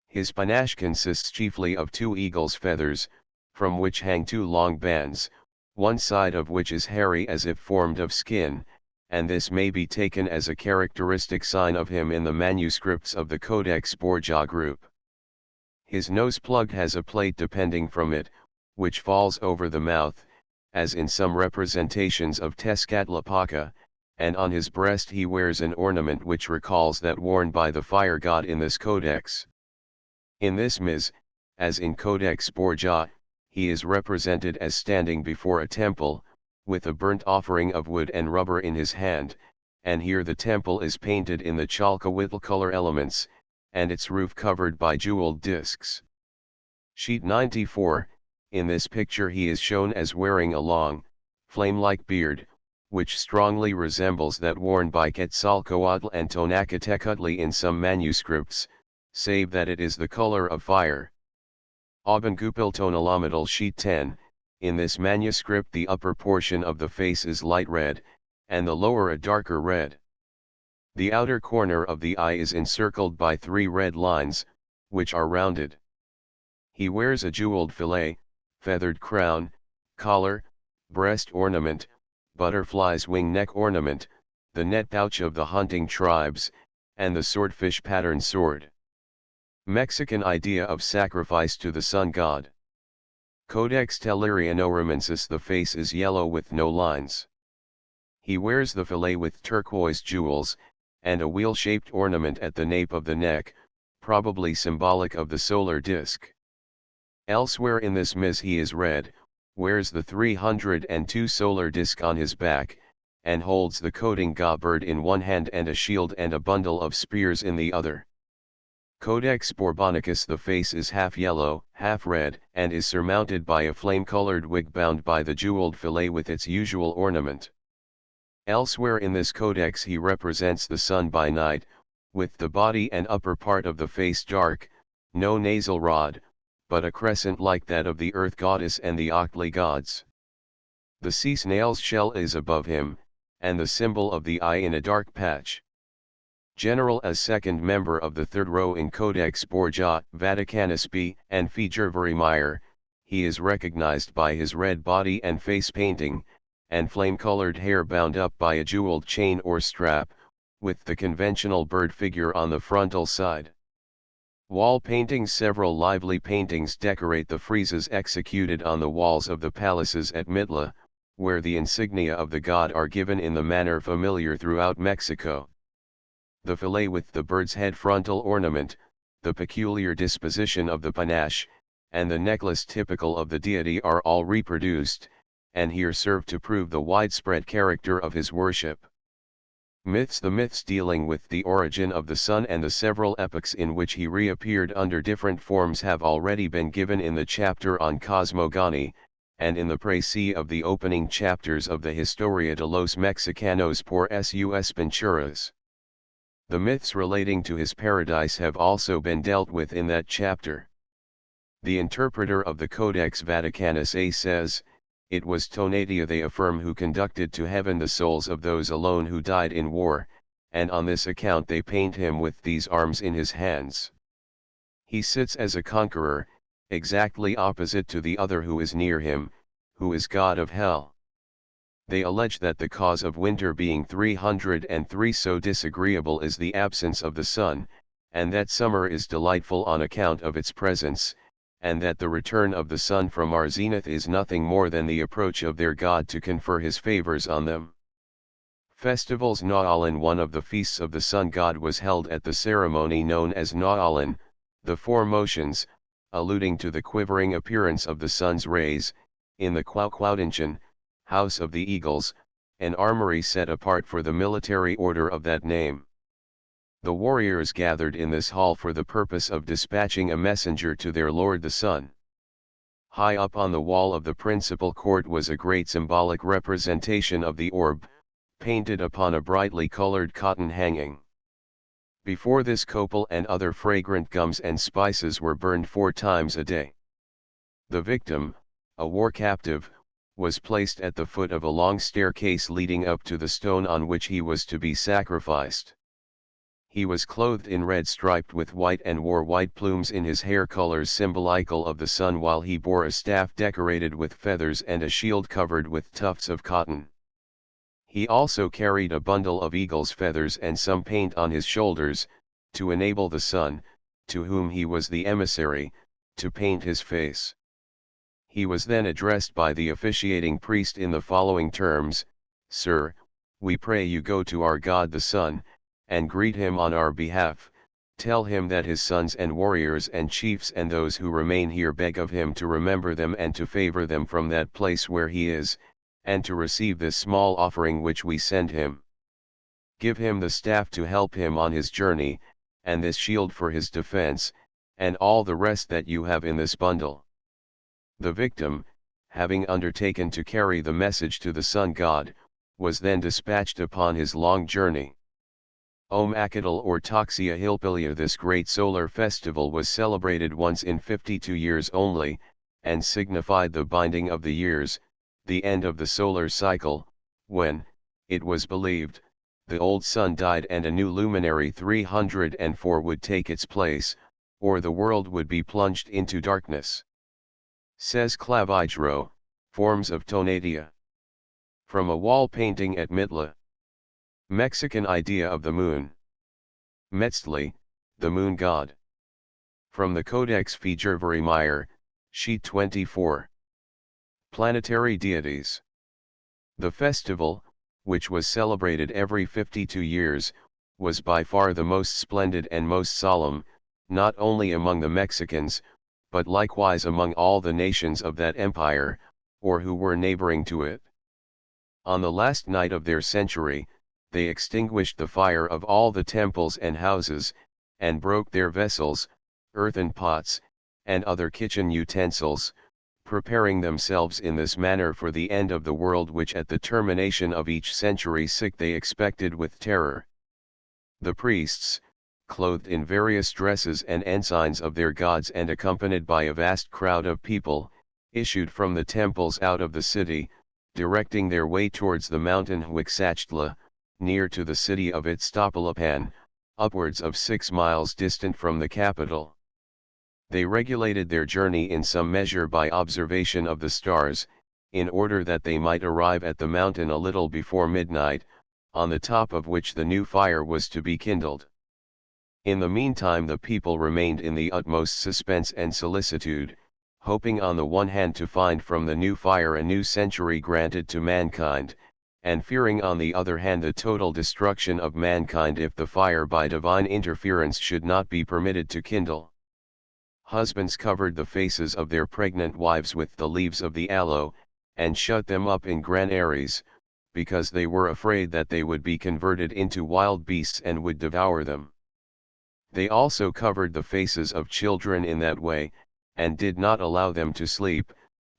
His panache consists chiefly of 2 eagle's feathers, from which hang 2 long bands, one side of which is hairy as if formed of skin, and this may be taken as a characteristic sign of him in the manuscripts of the Codex Borgia group. His nose plug has a plate depending from it, which falls over the mouth, as in some representations of Tezcatlipoca, and on his breast he wears an ornament which recalls that worn by the fire god in this codex. In this Ms., as in Codex Borgia, he is represented as standing before a temple, with a burnt offering of wood and rubber in his hand, and here the temple is painted in the Chalcahuitl color elements, and its roof covered by jeweled discs. Sheet 94, in this picture he is shown as wearing a long, flame-like beard, which strongly resembles that worn by Quetzalcoatl and Tonacatecutli in some manuscripts, save that it is the color of fire. Aubengoupil Sheet 10, in this manuscript the upper portion of the face is light red, and the lower a darker red. The outer corner of the eye is encircled by 3 red lines, which are rounded. He wears a jeweled fillet, feathered crown, collar, breast ornament, butterfly's wing neck ornament, the net pouch of the hunting tribes, and the swordfish pattern sword. Mexican idea of sacrifice to the sun god. Codex Telluriano-Romensis, the face is yellow with no lines. He wears the fillet with turquoise jewels, and a wheel-shaped ornament at the nape of the neck, probably symbolic of the solar disk. Elsewhere in this Ms. he is red, wears the 302 solar disk on his back, and holds the Cotinga bird in one hand and a shield and a bundle of spears in the other. Codex Borbonicus, the face is half yellow, half red, and is surmounted by a flame-colored wig bound by the jeweled fillet with its usual ornament. Elsewhere in this codex he represents the sun by night, with the body and upper part of the face dark, no nasal rod, but a crescent like that of the earth goddess and the Octli gods. The sea snail's shell is above him, and the symbol of the eye in a dark patch. General as second member of the third row in Codex Borgia, Vaticanus B. and Fijrveri, he is recognized by his red body and face painting, and flame-colored hair bound up by a jeweled chain or strap, with the conventional bird figure on the frontal side. Wall paintings. Several lively paintings decorate the friezes executed on the walls of the palaces at Mitla, where the insignia of the god are given in the manner familiar throughout Mexico. The fillet with the bird's head frontal ornament, the peculiar disposition of the panache, and the necklace typical of the deity are all reproduced, and here serve to prove the widespread character of his worship. Myths. The myths dealing with the origin of the sun and the several epochs in which he reappeared under different forms have already been given in the chapter on cosmogony, and in the précis of the opening chapters of the Historia de los Mexicanos por sus Pinturas. The myths relating to his paradise have also been dealt with in that chapter. The interpreter of the Codex Vaticanus A says, "It was Tonatia, they affirm, who conducted to heaven the souls of those alone who died in war, and on this account they paint him with these arms in his hands. He sits as a conqueror, exactly opposite to the other who is near him, who is god of hell." They allege that the cause of winter being 303 so disagreeable is the absence of the sun, and that summer is delightful on account of its presence, and that the return of the sun from our zenith is nothing more than the approach of their god to confer his favors on them. Festivals. Naualin. One of the feasts of the sun god was held at the ceremony known as Naualin, the four motions, alluding to the quivering appearance of the sun's rays, in the Quauquautinchen, House of the Eagles, an armory set apart for the military order of that name. The warriors gathered in this hall for the purpose of dispatching a messenger to their lord the sun. High up on the wall of the principal court was a great symbolic representation of the orb, painted upon a brightly colored cotton hanging. Before this copal and other fragrant gums and spices were burned 4 times a day. The victim, a war captive, was placed at the foot of a long staircase leading up to the stone on which he was to be sacrificed. He was clothed in red striped with white and wore white plumes in his hair, colors symbolical of the sun, while he bore a staff decorated with feathers and a shield covered with tufts of cotton. He also carried a bundle of eagle's feathers and some paint on his shoulders, to enable the sun, to whom he was the emissary, to paint his face. He was then addressed by the officiating priest in the following terms: "Sir, we pray you go to our God the sun, and greet him on our behalf. Tell him that his sons and warriors and chiefs and those who remain here beg of him to remember them and to favor them from that place where he is, and to receive this small offering which we send him. Give him the staff to help him on his journey, and this shield for his defense, and all the rest that you have in this bundle." The victim, having undertaken to carry the message to the sun god, was then dispatched upon his long journey. Acatl or Toxia Hilpilia. This great solar festival was celebrated once in 52 years only, and signified the binding of the years, the end of the solar cycle, when, it was believed, the old sun died and a new luminary 304 would take its place, or the world would be plunged into darkness. Says Clavigero, Forms of Tonatia. From a wall painting at Mitla. Mexican idea of the moon. Metzli, the moon god. From the Codex Fijrveri Meyer, sheet 24. Planetary deities. The festival, which was celebrated every 52 years, was by far the most splendid and most solemn, not only among the Mexicans, but likewise among all the nations of that empire, or who were neighboring to it. On the last night of their century, they extinguished the fire of all the temples and houses, and broke their vessels, earthen pots, and other kitchen utensils, preparing themselves in this manner for the end of the world, which at the termination of each century they expected with terror. The priests, clothed in various dresses and ensigns of their gods and accompanied by a vast crowd of people, issued from the temples out of the city, directing their way towards the mountain Huixachtla, near to the city of Ixtapalapan, upwards of 6 miles distant from the capital. They regulated their journey in some measure by observation of the stars, in order that they might arrive at the mountain a little before midnight, on the top of which the new fire was to be kindled. In the meantime the people remained in the utmost suspense and solicitude, hoping on the one hand to find from the new fire a new century granted to mankind, and fearing on the other hand the total destruction of mankind if the fire by divine interference should not be permitted to kindle. Husbands covered the faces of their pregnant wives with the leaves of the aloe, and shut them up in granaries, because they were afraid that they would be converted into wild beasts and would devour them. They also covered the faces of children in that way, and did not allow them to sleep,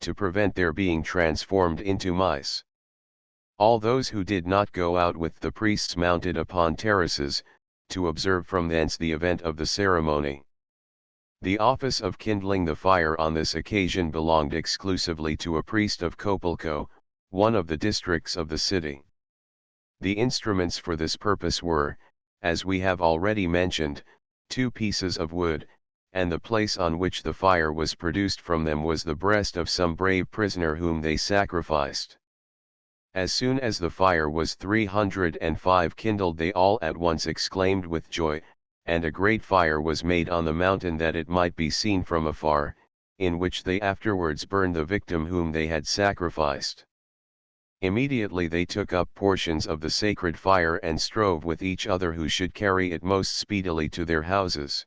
to prevent their being transformed into mice. All those who did not go out with the priests mounted upon terraces, to observe from thence the event of the ceremony. The office of kindling the fire on this occasion belonged exclusively to a priest of Copilco, one of the districts of the city. The instruments for this purpose were, as we have already mentioned, 2 pieces of wood, and the place on which the fire was produced from them was the breast of some brave prisoner whom they sacrificed. As soon as the fire was 305 kindled, they all at once exclaimed with joy, and a great fire was made on the mountain that it might be seen from afar, in which they afterwards burned the victim whom they had sacrificed. Immediately they took up portions of the sacred fire and strove with each other who should carry it most speedily to their houses.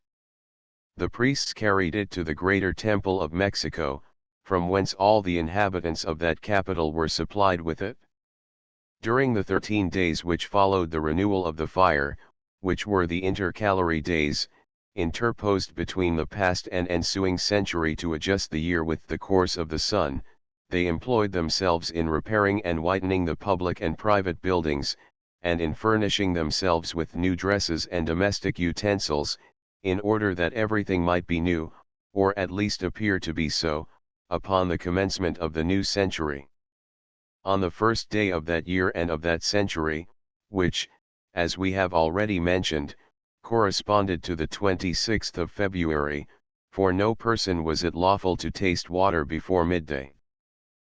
The priests carried it to the greater temple of Mexico, from whence all the inhabitants of that capital were supplied with it. During the 13 days which followed the renewal of the fire, which were the intercalary days, interposed between the past and ensuing century to adjust the year with the course of the sun, they employed themselves in repairing and whitening the public and private buildings, and in furnishing themselves with new dresses and domestic utensils, in order that everything might be new, or at least appear to be so, upon the commencement of the new century. On the first day of that year and of that century, which, as we have already mentioned, corresponded to the 26th of February, for no person was it lawful to taste water before midday.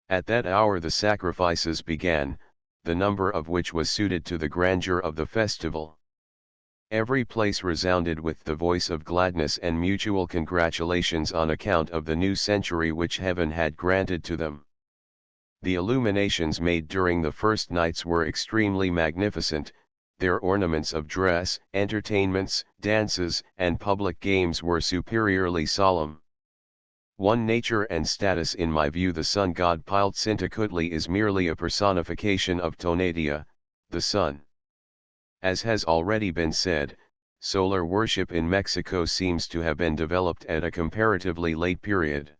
At that hour the sacrifices began, the number of which was suited to the grandeur of the festival. Every place resounded with the voice of gladness and mutual congratulations on account of the new century which heaven had granted to them. The illuminations made during the first nights were extremely magnificent, their ornaments of dress, entertainments, dances, and public games were superiorly solemn. One nature and status in my view the sun god Piltzintecuhtli is merely a personification of Tonatiuh, the sun. As has already been said, solar worship in Mexico seems to have been developed at a comparatively late period.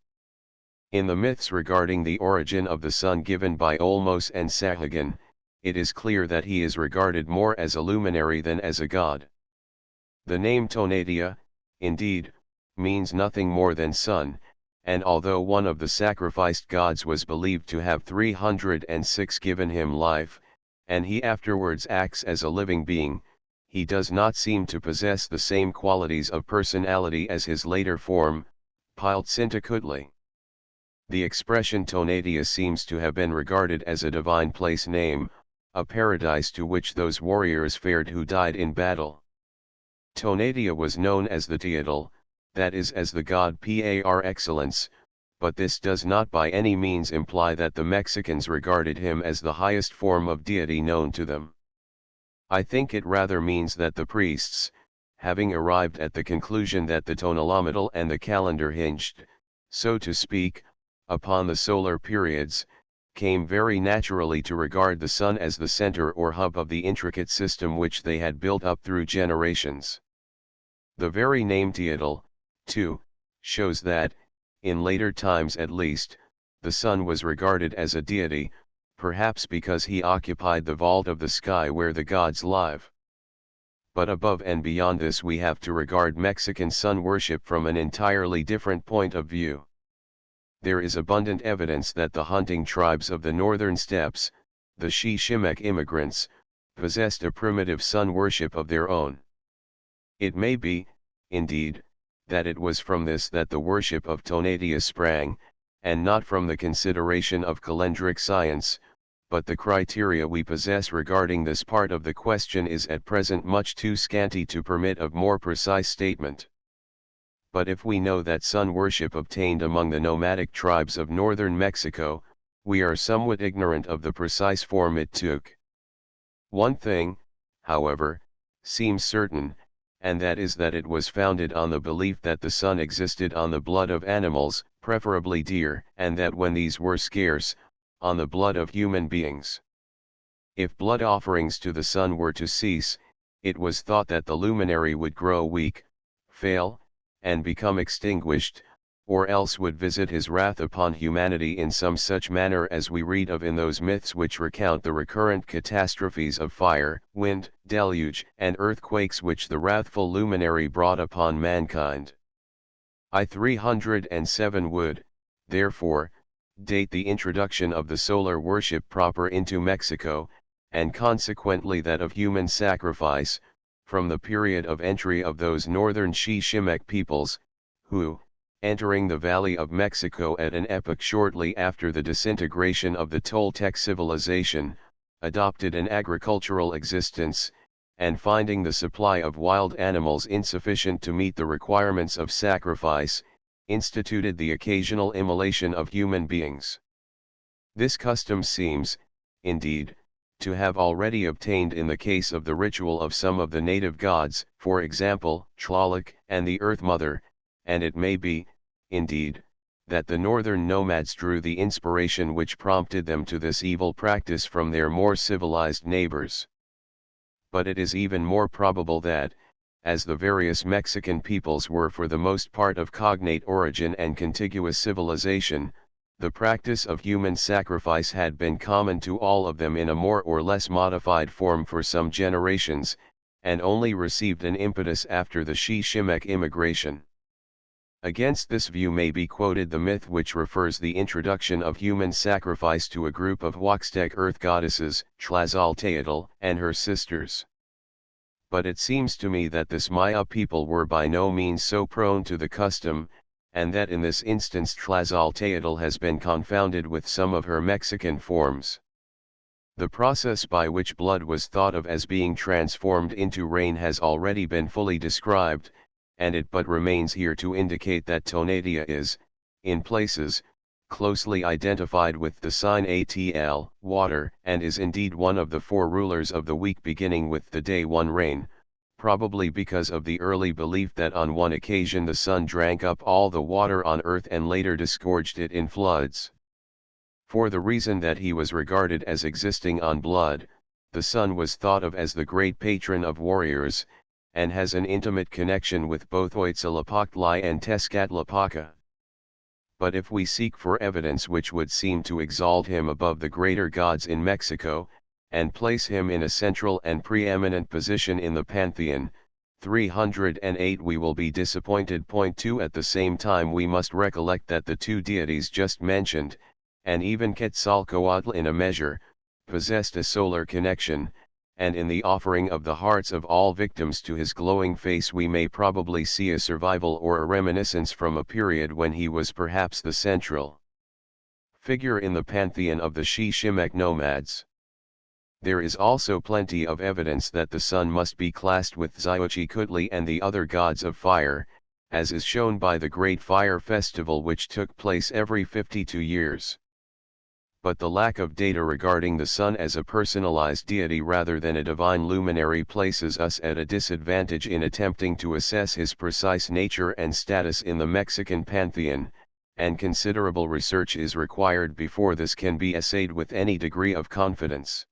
In the myths regarding the origin of the sun given by Olmos and Sahagun, it is clear that he is regarded more as a luminary than as a god. The name Tonatiuh, indeed, means nothing more than sun, and although one of the sacrificed gods was believed to have 306 given him life, and he afterwards acts as a living being, he does not seem to possess the same qualities of personality as his later form, Piltzintecuhtli. The expression Tonatiuh seems to have been regarded as a divine place name, a paradise to which those warriors fared who died in battle. Tonatiuh was known as the Teotl, that is as the god par excellence, but this does not by any means imply that the Mexicans regarded him as the highest form of deity known to them. I think it rather means that the priests, having arrived at the conclusion that the tonalametal and the calendar hinged, so to speak, upon the solar periods, came very naturally to regard the sun as the center or hub of the intricate system which they had built up through generations. The very name Teotl, too, shows that, in later times at least, the sun was regarded as a deity, perhaps because he occupied the vault of the sky where the gods live. But above and beyond this we have to regard Mexican sun worship from an entirely different point of view. There is abundant evidence that the hunting tribes of the northern steppes, the Shishimec immigrants, possessed a primitive sun worship of their own. It may be, indeed, that it was from this that the worship of Tonatiuh sprang, and not from the consideration of calendric science, but the criteria we possess regarding this part of the question is at present much too scanty to permit of more precise statement. But if we know that sun worship obtained among the nomadic tribes of northern Mexico, we are somewhat ignorant of the precise form it took. One thing, however, seems certain, and that is that it was founded on the belief that the sun existed on the blood of animals, preferably deer, and that when these were scarce, on the blood of human beings. If blood offerings to the sun were to cease, it was thought that the luminary would grow weak, fail, and become extinguished, or else would visit his wrath upon humanity in some such manner as we read of in those myths which recount the recurrent catastrophes of fire, wind, deluge, and earthquakes which the wrathful luminary brought upon mankind. I 307 would, therefore, date the introduction of the solar worship proper into Mexico, and consequently that of human sacrifice, from the period of entry of those northern Xiximec peoples, who, entering the Valley of Mexico at an epoch shortly after the disintegration of the Toltec civilization, adopted an agricultural existence, and finding the supply of wild animals insufficient to meet the requirements of sacrifice, instituted the occasional immolation of human beings. This custom seems, indeed, to have already obtained in the case of the ritual of some of the native gods, for example, Tlaloc and the Earth Mother, and it may be, indeed, that the northern nomads drew the inspiration which prompted them to this evil practice from their more civilized neighbors. But it is even more probable that, as the various Mexican peoples were for the most part of cognate origin and contiguous civilization, the practice of human sacrifice had been common to all of them in a more or less modified form for some generations, and only received an impetus after the Xiximec immigration. Against this view may be quoted the myth which refers the introduction of human sacrifice to a group of Huaxtec earth goddesses, Tlazalteotl and her sisters. But it seems to me that this Maya people were by no means so prone to the custom, and that in this instance Tlazalteotl has been confounded with some of her Mexican forms. The process by which blood was thought of as being transformed into rain has already been fully described, and it but remains here to indicate that Tonatia is, in places, closely identified with the sign Atl, water, and is indeed one of the four rulers of the week beginning with the day one rain, probably because of the early belief that on one occasion the sun drank up all the water on earth and later disgorged it in floods. For the reason that he was regarded as existing on blood, the sun was thought of as the great patron of warriors, and has an intimate connection with both Huitzilopochtli and Tezcatlipoca. But if we seek for evidence which would seem to exalt him above the greater gods in Mexico, and place him in a central and preeminent position in the pantheon, 308 we will be disappointed. 2 At the same time we must recollect that the two deities just mentioned, and even Quetzalcoatl in a measure, possessed a solar connection, and in the offering of the hearts of all victims to his glowing face we may probably see a survival or a reminiscence from a period when he was perhaps the central figure in the pantheon of the Xiximec nomads. There is also plenty of evidence that the sun must be classed with Xiuhchicutli and the other gods of fire, as is shown by the great fire festival which took place every 52 years. But the lack of data regarding the sun as a personalized deity rather than a divine luminary places us at a disadvantage in attempting to assess his precise nature and status in the Mexican pantheon, and considerable research is required before this can be essayed with any degree of confidence.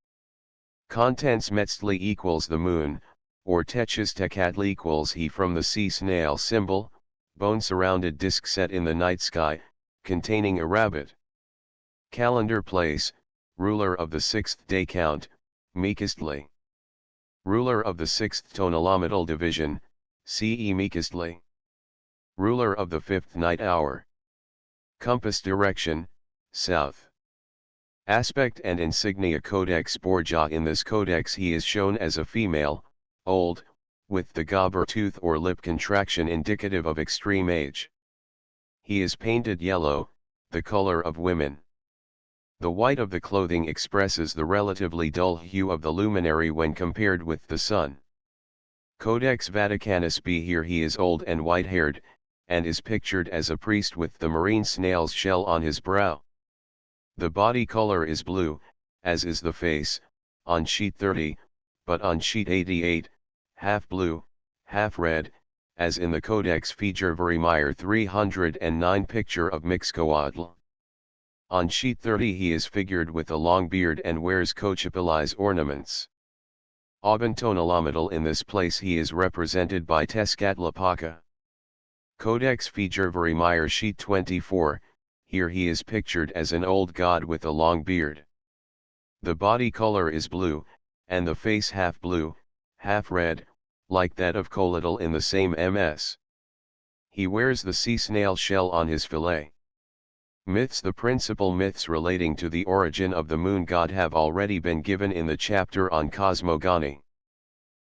Contents Metzli equals the moon, or Techiztecatl equals he from the sea snail symbol, bone-surrounded disk set in the night sky, containing a rabbit. Calendar place, ruler of the sixth day count, Mecastli. Ruler of the sixth tonalomedal division, Ce Mecastli. Ruler of the fifth night hour. Compass direction, south. Aspect and insignia Codex Borgia. In this codex he is shown as a female, old, with the gobber tooth or lip contraction indicative of extreme age. He is painted yellow, the color of women. The white of the clothing expresses the relatively dull hue of the luminary when compared with the sun. Codex Vaticanus B. Here he is old and white-haired, and is pictured as a priest with the marine snail's shell on his brow. The body color is blue, as is the face, on sheet 30, but on sheet 88, half blue, half red, as in the Codex Fejerveri 309 picture of Mixcoatl. On sheet 30 he is figured with a long beard and wears Cochipilli's ornaments. Aubentonalamadal in this place he is represented by Tezcatlipoca. Codex Fejervary sheet 24, here he is pictured as an old god with a long beard. The body color is blue, and the face half blue, half red, like that of Colitl in the same MS. He wears the sea snail shell on his fillet. Myths. The principal myths relating to the origin of the moon god have already been given in the chapter on cosmogony.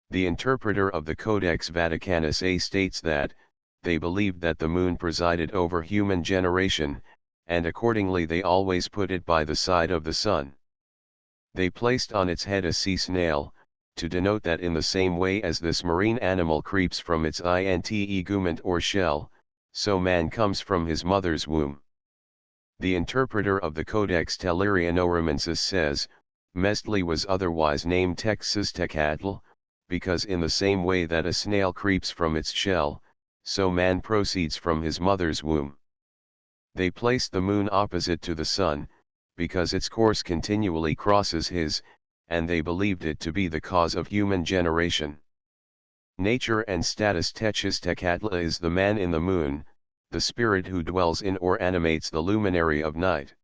The interpreter of the Codex Vaticanus A states that, they believed that the moon presided over human generation, and accordingly they always put it by the side of the sun. They placed on its head a sea snail, to denote that in the same way as this marine animal creeps from its integument or shell, so man comes from his mother's womb. The interpreter of the Codex Telluriano-Romanensis says, Mestli was otherwise named Tezcatl, because in the same way that a snail creeps from its shell, so man proceeds from his mother's womb. They placed the moon opposite to the sun, because its course continually crosses his, and they believed it to be the cause of human generation. Nature and status. Tezcatl is the man in the moon, the spirit who dwells in or animates the luminary of night.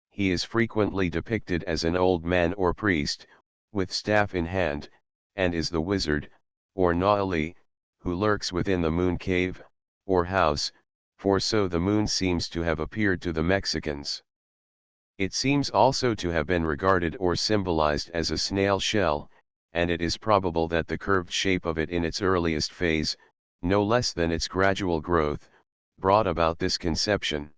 He is frequently depicted as an old man or priest, with staff in hand, and is the wizard, or Naali, who lurks within the moon cave, or house, for so the moon seems to have appeared to the Mexicans. It seems also to have been regarded or symbolized as a snail shell, and it is probable that the curved shape of it in its earliest phase, no less than its gradual growth, brought about this conception.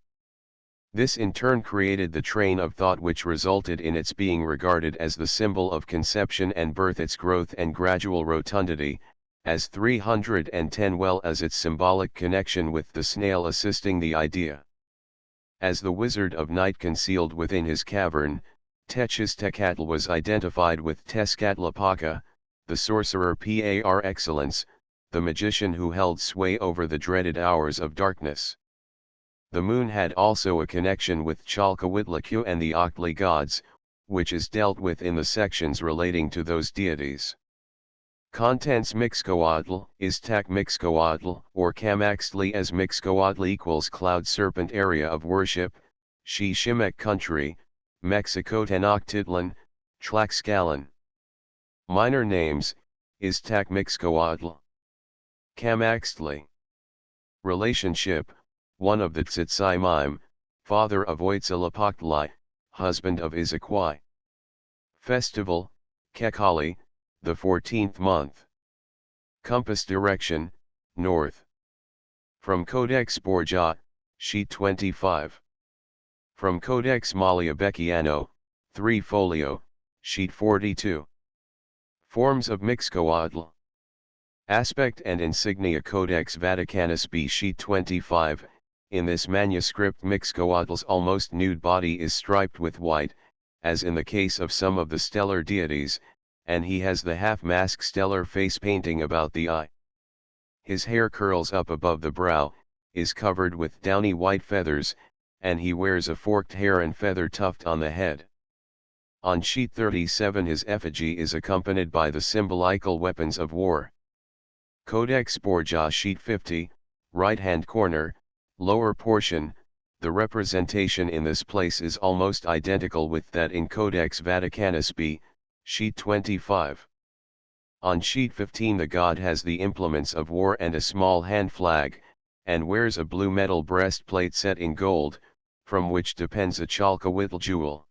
This in turn created the train of thought which resulted in its being regarded as the symbol of conception and birth, its growth and gradual rotundity, as 310, well as its symbolic connection with the snail assisting the idea. As the wizard of night concealed within his cavern, Tezcatl was identified with Tezcatlipoca, the sorcerer par excellence, the magician who held sway over the dreaded hours of darkness. The moon had also a connection with Chalcahuitlacu and the Octli gods, which is dealt with in the sections relating to those deities. Contents. Mixcoatl is Tak Mixcoatl or Camaxtli, as Mixcoatl equals cloud serpent, area of worship, Xiximec country, Mexico. Tenochtitlan, Tlaxcalan. Minor names, is Tak Mixcoatl. Camaxtli. Relationship, one of the Tzitzai Mime, father of Huitzilopochtli, husband of Izaquai. Festival, Kekali, the 14th month. Compass direction, north. From Codex Borgia, sheet 25. From Codex Magliabechiano, 3 folio, sheet 42. Forms of Mixcoatl. Aspect and insignia. Codex Vaticanus B sheet 25, in this manuscript Mixcoatl's almost nude body is striped with white, as in the case of some of the stellar deities, and he has the half-mask stellar face painting about the eye. His hair curls up above the brow, is covered with downy white feathers, and he wears a forked hair and feather tuft on the head. On sheet 37 his effigy is accompanied by the symbolical weapons of war. Codex Borgia sheet 50, right-hand corner, lower portion, the representation in this place is almost identical with that in Codex Vaticanus B, sheet 25. On sheet 15 the god has the implements of war and a small hand flag, and wears a blue metal breastplate set in gold, from which depends a Chalcahuitl jewel.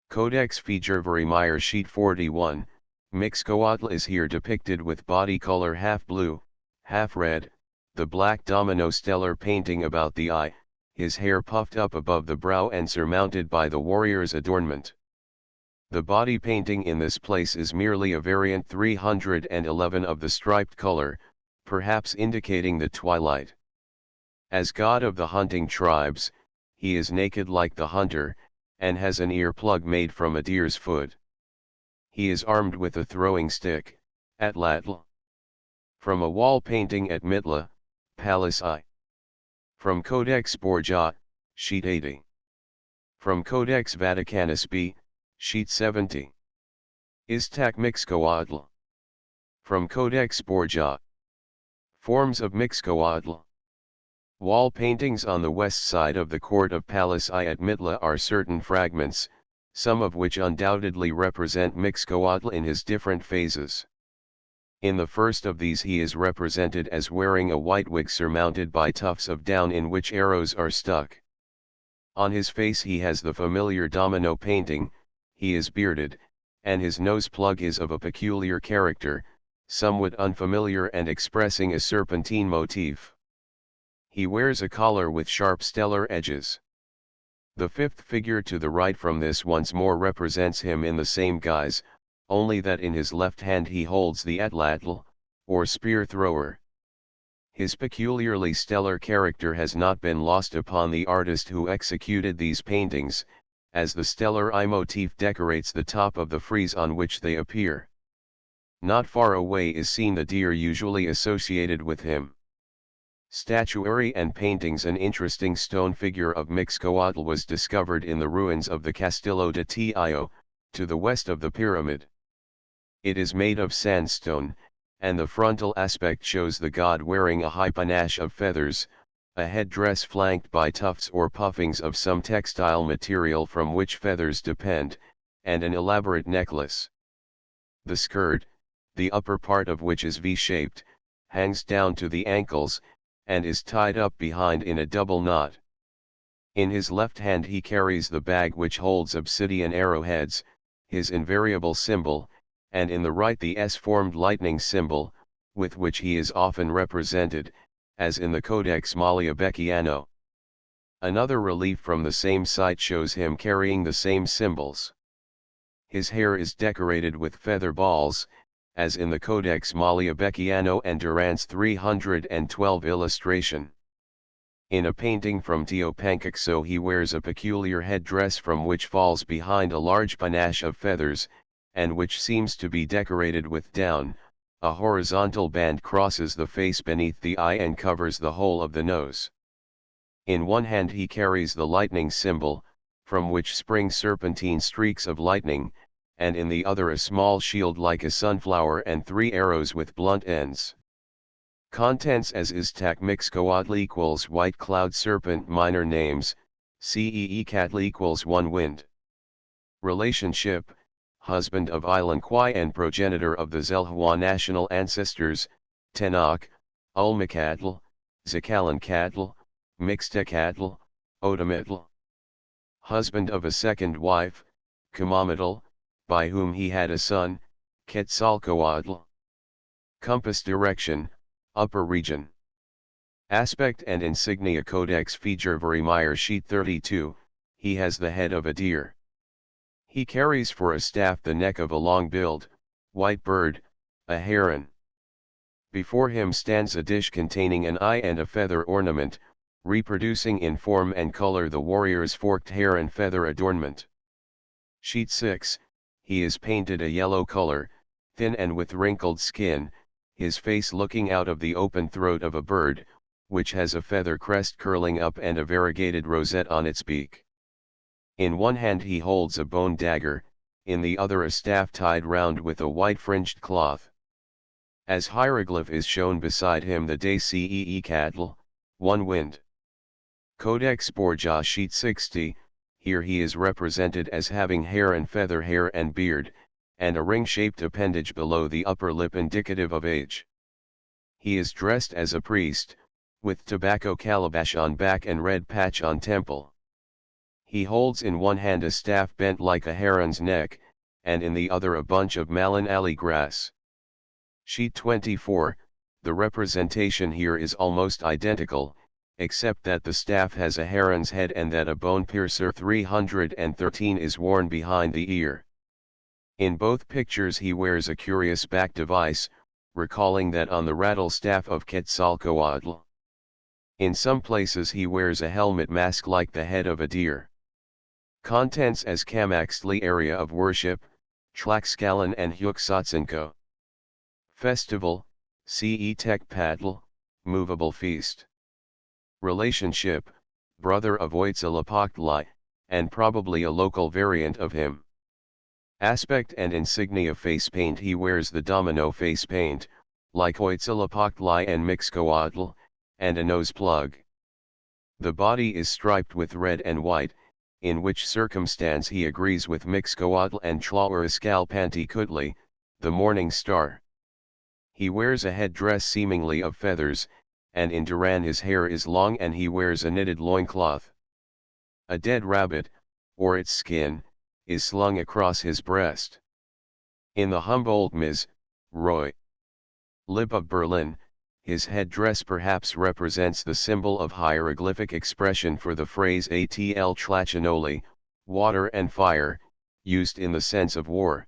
Codex Fejervary sheet 41, Mixcoatl is here depicted with body color half blue, half red, the black domino stellar painting about the eye, his hair puffed up above the brow and surmounted by the warrior's adornment. The body painting in this place is merely a variant 311 of the striped color, perhaps indicating the twilight. As god of the hunting tribes, he is naked like the hunter, and has an ear-plug made from a deer's foot. He is armed with a throwing stick, Atlatl. From a wall painting at Mitla, Palace I. From Codex Borgia, sheet 80. From Codex Vaticanus B, sheet 70. Iztac Mixcoatl. From Codex Borgia. Forms of Mixcoatl. Wall paintings on the west side of the court of Palace I at Mitla are certain fragments, some of which undoubtedly represent Mixcoatl in his different phases. In the first of these he is represented as wearing a white wig surmounted by tufts of down in which arrows are stuck. On his face he has the familiar domino painting, he is bearded, and his nose plug is of a peculiar character, somewhat unfamiliar and expressing a serpentine motif. He wears a collar with sharp stellar edges. The fifth figure to the right from this once more represents him in the same guise, only that in his left hand he holds the atlatl, or spear thrower. His peculiarly stellar character has not been lost upon the artist who executed these paintings, as the stellar eye motif decorates the top of the frieze on which they appear. Not far away is seen the deer usually associated with him. Statuary and paintings. An interesting stone figure of Mixcoatl was discovered in the ruins of the Castillo de Tio, to the west of the pyramid. It is made of sandstone, and the frontal aspect shows the god wearing a high panache of feathers, a headdress flanked by tufts or puffings of some textile material from which feathers depend, and an elaborate necklace. The skirt, the upper part of which is V-shaped, hangs down to the ankles, and is tied up behind in a double knot. In his left hand he carries the bag which holds obsidian arrowheads, his invariable symbol, and in the right the S-formed lightning symbol, with which he is often represented, as in the Codex Magliabechiano. Another relief from the same site shows him carrying the same symbols. His hair is decorated with feather balls, as in the Codex Magliabechiano and Durant's 312 illustration. In a painting from Tio Pancacso he wears a peculiar headdress from which falls behind a large panache of feathers, and which seems to be decorated with down. A horizontal band crosses the face beneath the eye and covers the whole of the nose. In one hand he carries the lightning symbol, from which spring serpentine streaks of lightning, and in the other a small shield like a sunflower and 3 arrows with blunt ends. Contents as Iztac Mixcoatl equals white cloud serpent. Minor names, Ceecatl equals 1 wind. Relationship, husband of Ilanquai and progenitor of the Zelhwa national ancestors, Tenach, Ulmacatl, Zakalancatl, Mixtecatl, Odamitl. Husband of a second wife, Kamamitl, by whom he had a son, Quetzalcoatl. Compass direction, upper region. Aspect and insignia. Codex Fejerveri sheet 32, he has the head of a deer. He carries for a staff the neck of a long-billed, white bird, a heron. Before him stands a dish containing an eye and a feather ornament, reproducing in form and color the warrior's forked hair and feather adornment. Sheet 6, he is painted a yellow color, thin and with wrinkled skin, his face looking out of the open throat of a bird, which has a feather crest curling up and a variegated rosette on its beak. In one hand he holds a bone dagger, in the other a staff tied round with a white fringed cloth. As hieroglyph is shown beside him the De Ceecatl, 1 wind. Codex Borgia sheet 60, here he is represented as having hair and feather hair and beard, and a ring-shaped appendage below the upper lip indicative of age. He is dressed as a priest, with tobacco calabash on back and red patch on temple. He holds in one hand a staff bent like a heron's neck, and in the other a bunch of Malin alley grass. Sheet 24, the representation here is almost identical, except that the staff has a heron's head and that a bone piercer 313 is worn behind the ear. In both pictures he wears a curious back device, recalling that on the rattle staff of Quetzalcoatl. In some places he wears a helmet mask like the head of a deer. Contents as Kamaxtli area of worship, Tlaxcalan and Huaxotzinco. Festival, Ceecatl, movable feast. Relationship, brother of Huitzilopochtli, and probably a local variant of him. Aspect and insignia: face paint: he wears the domino face paint, like Huitzilopochtli and Mixcoatl, and a nose plug. The body is striped with red and white, in which circumstance he agrees with Mixcoatl and Tlahuriscalpantecutli, the morning star. He wears a headdress seemingly of feathers, and in Duran his hair is long and he wears a knitted loincloth. A dead rabbit, or its skin, is slung across his breast. In the Humboldt Ms. Roy. Lib of Berlin, his headdress perhaps represents the symbol of hieroglyphic expression for the phrase atl tlachinoli, water and fire, used in the sense of war.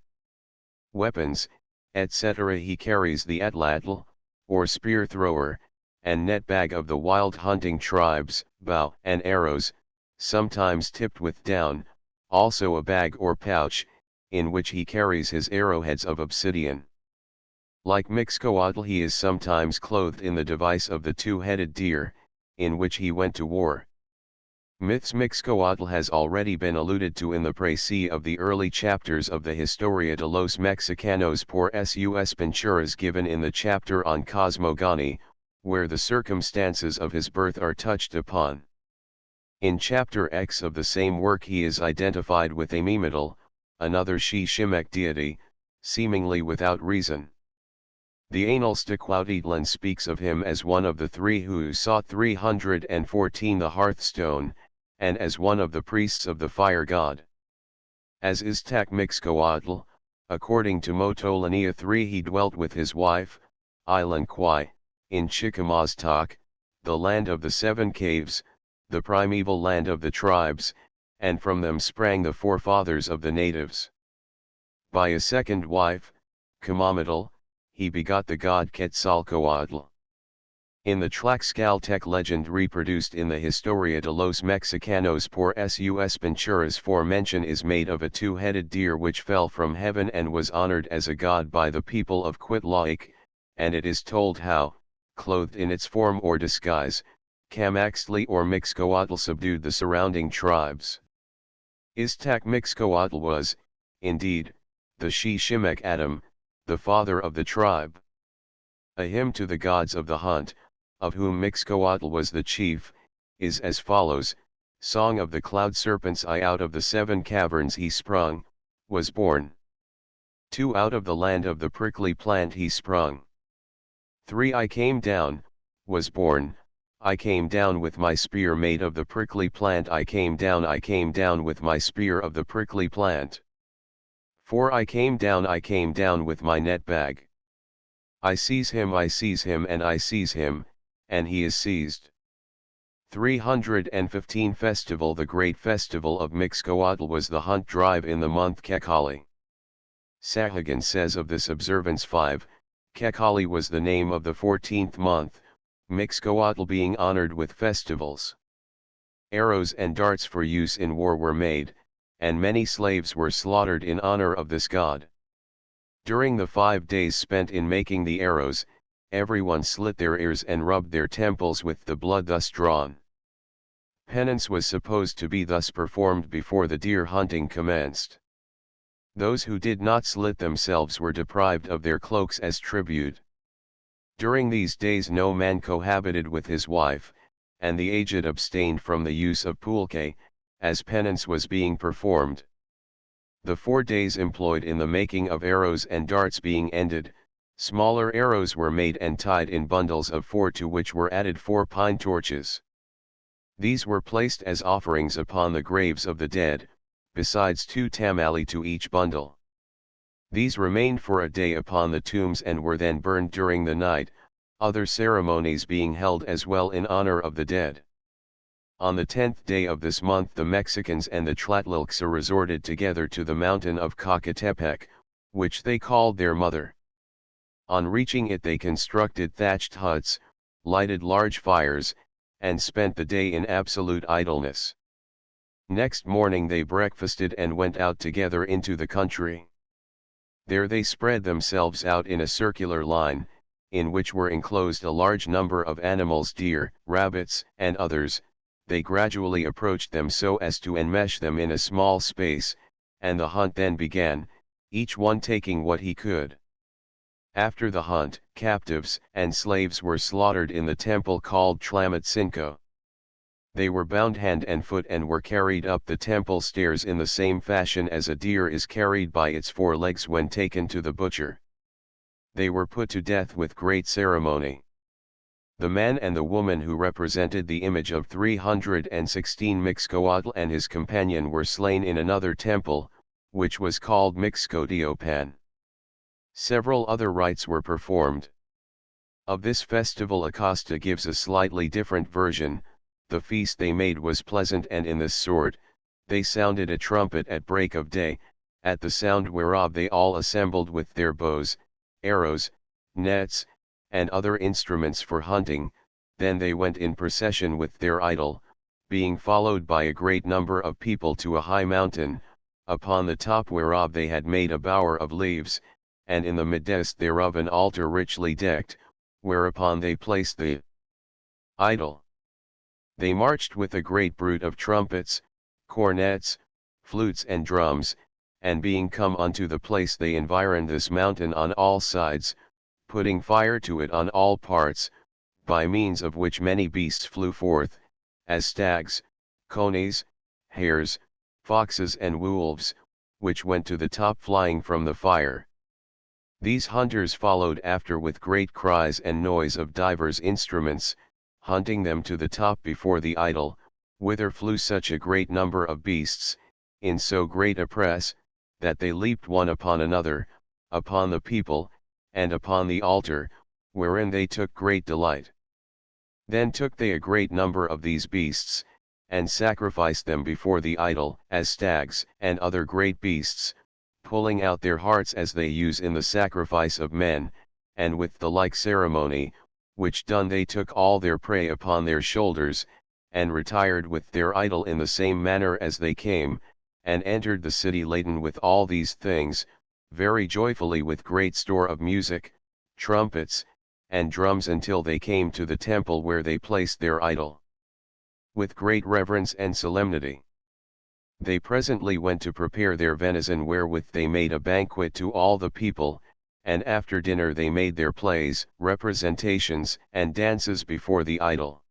Weapons, etc. He carries the atlatl, or spear thrower, and net bag of the wild hunting tribes, bow and arrows, sometimes tipped with down, also a bag or pouch, in which he carries his arrowheads of obsidian. Like Mixcoatl, he is sometimes clothed in the device of the two-headed deer, in which he went to war. Myths: Mixcoatl has already been alluded to in the précis of the early chapters of the Historia de los Mexicanos por sus Pinturas given in the chapter on cosmogony, where the circumstances of his birth are touched upon. In chapter X of the same work he is identified with Amimetal, another Shishimic deity, seemingly without reason. The Annals de Cuautitlan speaks of him as one of the three who sought 314 the hearthstone, and as one of the priests of the fire god. As Iztac Mixcoatl, according to Motolinía 3, he dwelt with his wife, Ilanquai, in Chicamaztac, the land of the seven caves, the primeval land of the tribes, and from them sprang the forefathers of the natives. By a second wife, Camametal, he begot the god Quetzalcoatl. In the Tlaxcaltec legend reproduced in the Historia de los Mexicanos por sus Pinturas, mention is made of a two-headed deer which fell from heaven and was honored as a god by the people of Cuitlahuac, and it is told how, clothed in its form or disguise, Camaxtli or Mixcoatl subdued the surrounding tribes. Iztac Mixcoatl was, indeed, the Shishimic Adam, the father of the tribe. A hymn to the gods of the hunt, of whom Mixcoatl was the chief, is as follows: Song of the cloud serpents: I out of the seven caverns he sprung, was born. 2 Out of the land of the prickly plant he sprung. 3 I came down, was born, I came down with my spear made of the prickly plant. I came down with my spear of the prickly plant. 4 I came down with my net bag. I seize him, and I seize him, and he is seized. 315 Festival: the great festival of Mixcoatl was the hunt drive in the month Kekali. Sahagan says of this observance: 5, Kekali was the name of the 14th month, Mixcoatl being honored with festivals. Arrows and darts for use in war were made, and many slaves were slaughtered in honor of this god. During the 5 days spent in making the arrows, everyone slit their ears and rubbed their temples with the blood thus drawn. Penance was supposed to be thus performed before the deer hunting commenced. Those who did not slit themselves were deprived of their cloaks as tribute. During these days no man cohabited with his wife, and the aged abstained from the use of pulque, as penance was being performed. The 4 days employed in the making of arrows and darts being ended, smaller arrows were made and tied in bundles of 4, to which were added 4 pine torches. These were placed as offerings upon the graves of the dead, besides 2 tamali to each bundle. These remained for a day upon the tombs and were then burned during the night, other ceremonies being held as well in honor of the dead. On the 10th day of this month the Mexicans and the Tlatlilxa resorted together to the mountain of Cacatepec, which they called their mother. On reaching it they constructed thatched huts, lighted large fires, and spent the day in absolute idleness. Next morning they breakfasted and went out together into the country. There they spread themselves out in a circular line, in which were enclosed a large number of animals, deer, rabbits, and others, they gradually approached them so as to enmesh them in a small space, and the hunt then began, each one taking what he could. After the hunt, captives and slaves were slaughtered in the temple called Tlamatsinko. They were bound hand and foot and were carried up the temple stairs in the same fashion as a deer is carried by its four legs when taken to the butcher. They were put to death with great ceremony. The man and the woman who represented the image of 316 Mixcoatl and his companion were slain in another temple, which was called Mixcotiopan. Several other rites were performed. Of this festival Acosta gives a slightly different version. The feast they made was pleasant and in this sort, they sounded a trumpet at break of day, at the sound whereof they all assembled with their bows, arrows, nets, and other instruments for hunting, then they went in procession with their idol, being followed by a great number of people to a high mountain, upon the top whereof they had made a bower of leaves, and in the midst thereof an altar richly decked, whereupon they placed the idol. They marched with a great bruit of trumpets, cornets, flutes and drums, and being come unto the place they environed this mountain on all sides, putting fire to it on all parts, by means of which many beasts flew forth, as stags, conies, hares, foxes and wolves, which went to the top flying from the fire. These hunters followed after with great cries and noise of divers instruments, hunting them to the top before the idol, whither flew such a great number of beasts, in so great a press, that they leaped one upon another, upon the people, and upon the altar, wherein they took great delight. Then took they a great number of these beasts, and sacrificed them before the idol, as stags and other great beasts, pulling out their hearts as they use in the sacrifice of men, and with the like ceremony, which done they took all their prey upon their shoulders, and retired with their idol in the same manner as they came, and entered the city laden with all these things, very joyfully with great store of music, trumpets, and drums until they came to the temple where they placed their idol. With great reverence and solemnity, they presently went to prepare their venison wherewith they made a banquet to all the people, and after dinner they made their plays, representations, and dances before the idol.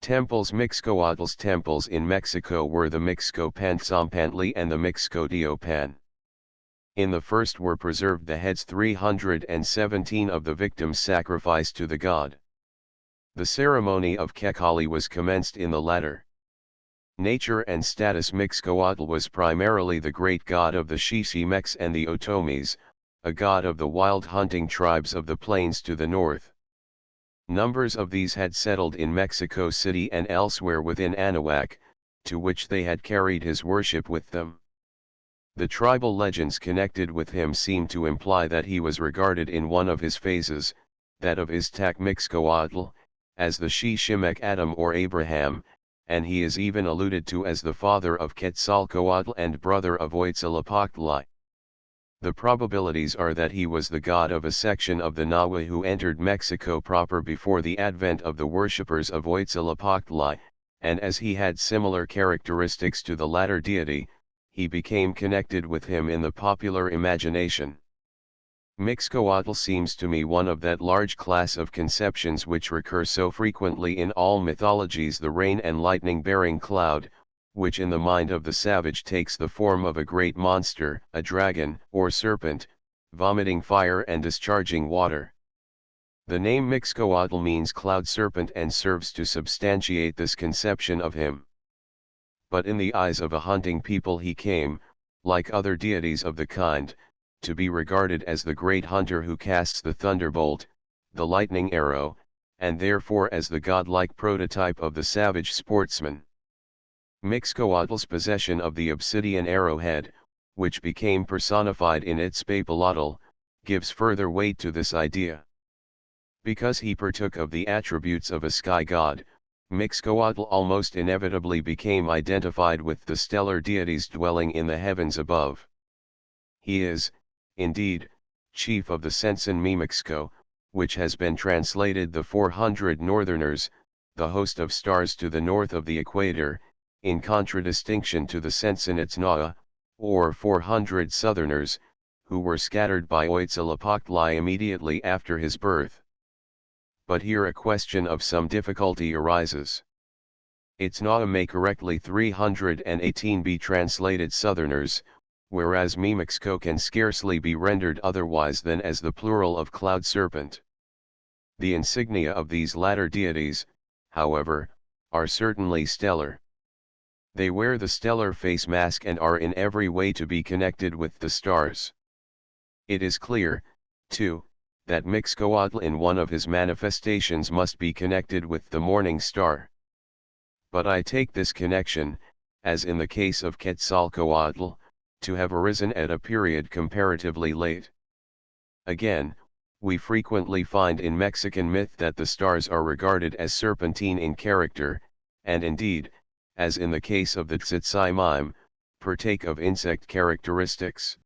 Temples Mixcoatl's temples in Mexico were the Mixcopanzampantli and the Mixcotiopan. In the first were preserved the heads 317 of the victims sacrificed to the god. The ceremony of Kekali was commenced in the latter. Nature and status Mixcoatl was primarily the great god of the Chichimecs and the Otomis, a god of the wild hunting tribes of the plains to the north. Numbers of these had settled in Mexico City and elsewhere within Anahuac, to which they had carried his worship with them. The tribal legends connected with him seem to imply that he was regarded in one of his phases, that of Iztac Mixcoatl, as the Shishimec Adam or Abraham, and he is even alluded to as the father of Quetzalcoatl and brother of Huitzilopochtli. The probabilities are that he was the god of a section of the Nahua who entered Mexico proper before the advent of the worshippers of Huitzilopochtli, and as he had similar characteristics to the latter deity, he became connected with him in the popular imagination. Mixcoatl seems to me one of that large class of conceptions which recur so frequently in all mythologies, the rain and lightning bearing cloud, which in the mind of the savage takes the form of a great monster, a dragon, or serpent, vomiting fire and discharging water. The name Mixcoatl means cloud serpent and serves to substantiate this conception of him. But in the eyes of a hunting people he came, like other deities of the kind, to be regarded as the great hunter who casts the thunderbolt, the lightning arrow, and therefore as the godlike prototype of the savage sportsman. Mixcoatl's possession of the obsidian arrowhead, which became personified in its papalotl, gives further weight to this idea. Because he partook of the attributes of a sky god, Mixcoatl almost inevitably became identified with the stellar deities dwelling in the heavens above. He is, indeed, chief of the Sensen Mimixco, which has been translated the 400 Northerners, the host of stars to the north of the equator, in contradistinction to the Sensinitzna'a, or 400 southerners, who were scattered by Huitzilopochtli immediately after his birth. But here a question of some difficulty arises. Itzna'a may correctly 318 be translated southerners, whereas Mimixco can scarcely be rendered otherwise than as the plural of cloud serpent. The insignia of these latter deities, however, are certainly stellar. They wear the stellar face mask and are in every way to be connected with the stars. It is clear, too, that Mixcoatl in one of his manifestations must be connected with the morning star. But I take this connection, as in the case of Quetzalcoatl, to have arisen at a period comparatively late. Again, we frequently find in Mexican myth that the stars are regarded as serpentine in character, and indeed, as in the case of the Tzitzai mime, partake of insect characteristics.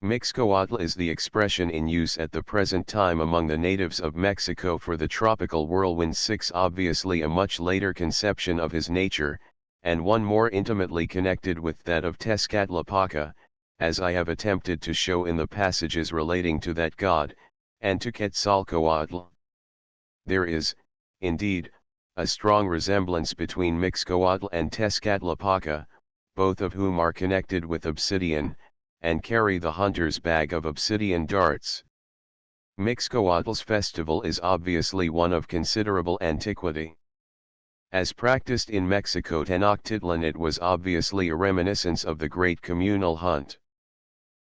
Mixcoatl is the expression in use at the present time among the natives of Mexico for the tropical whirlwind 6, obviously a much later conception of his nature, and one more intimately connected with that of Tezcatlipoca, as I have attempted to show in the passages relating to that god, and to Quetzalcoatl. There is, indeed, a strong resemblance between Mixcoatl and Tezcatlipoca, both of whom are connected with obsidian, and carry the hunter's bag of obsidian darts. Mixcoatl's festival is obviously one of considerable antiquity. As practiced in Mexico Tenochtitlan, it was obviously a reminiscence of the great communal hunt.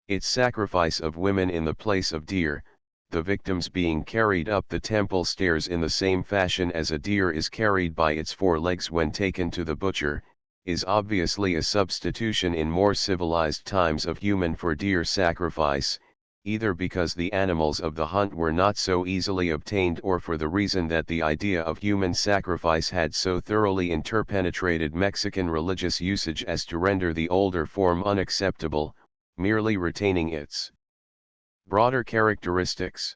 Its sacrifice of women in the place of deer, the victims being carried up the temple stairs in the same fashion as a deer is carried by its four legs when taken to the butcher, is obviously a substitution in more civilized times of human for deer sacrifice, either because the animals of the hunt were not so easily obtained or for the reason that the idea of human sacrifice had so thoroughly interpenetrated Mexican religious usage as to render the older form unacceptable, merely retaining its broader characteristics.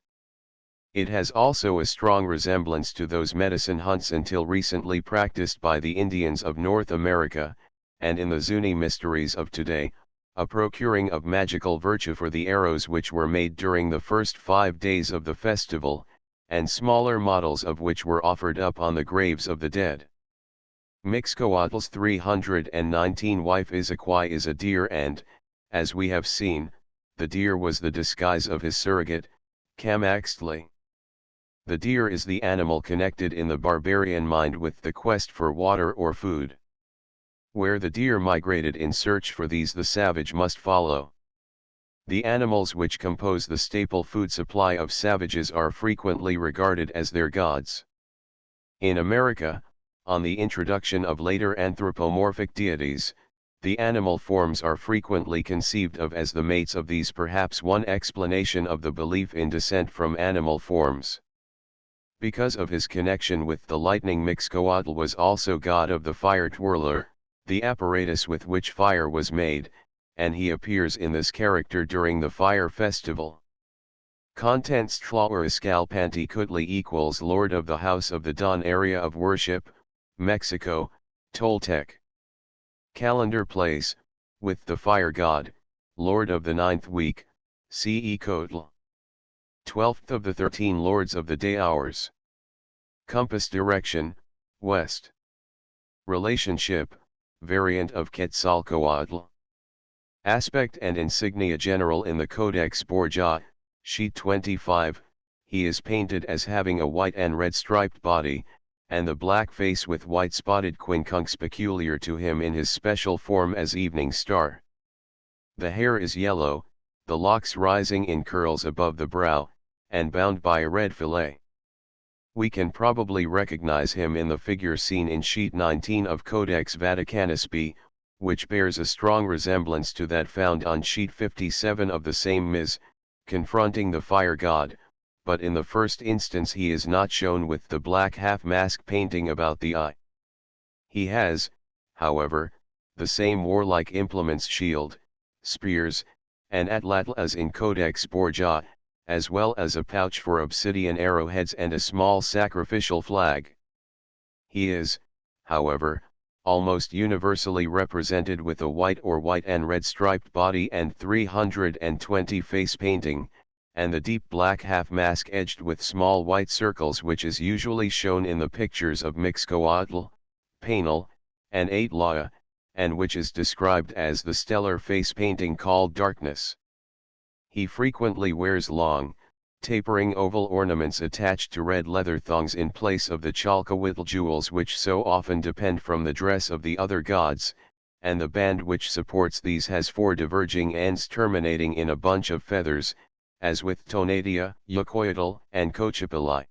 It has also a strong resemblance to those medicine hunts until recently practiced by the Indians of North America, and in the Zuni mysteries of today, a procuring of magical virtue for the arrows which were made during the first 5 days of the festival, and smaller models of which were offered up on the graves of the dead. Mixcoatl's 319 wife Izaquai is a deer and, as we have seen, the deer was the disguise of his surrogate, Camaxtli. The deer is the animal connected in the barbarian mind with the quest for water or food. Where the deer migrated in search for these, the savage must follow. The animals which compose the staple food supply of savages are frequently regarded as their gods. In America, on the introduction of later anthropomorphic deities, the animal forms are frequently conceived of as the mates of these, perhaps one explanation of the belief in descent from animal forms. Because of his connection with the lightning, Mixcoatl was also god of the fire twirler, the apparatus with which fire was made, and he appears in this character during the fire festival. Contents Tlahuariscalpanti Kutli equals Lord of the House of the Dawn, area of worship, Mexico, Toltec. Calendar place, with the fire god, Lord of the 9th week, CE Cotl. 12th of the 13 Lords of the Day hours. Compass direction, west. Relationship, variant of Quetzalcoatl. Aspect and insignia general in the Codex Borgia, sheet 25, he is painted as having a white and red striped body, and the black face with white spotted quincunx peculiar to him in his special form as evening star. The hair is yellow, the locks rising in curls above the brow, and bound by a red fillet. We can probably recognize him in the figure seen in sheet 19 of Codex Vaticanus B, which bears a strong resemblance to that found on sheet 57 of the same Ms, confronting the fire god, but in the first instance he is not shown with the black half-mask painting about the eye. He has, however, the same warlike implements, shield, spears, and atlatl as in Codex Borgia, as well as a pouch for obsidian arrowheads and a small sacrificial flag. He is, however, almost universally represented with a white or white and red striped body and 320 face painting, and the deep black half mask edged with small white circles, which is usually shown in the pictures of Mixcoatl, Painel, and Aitlaw, and which is described as the stellar face painting called darkness. He frequently wears long, tapering oval ornaments attached to red leather thongs in place of the Chalkawitl jewels which so often depend from the dress of the other gods, and the band which supports these has 4 diverging ends terminating in a bunch of feathers, as with Tonatia, Yokoyotl, and Kochipilai.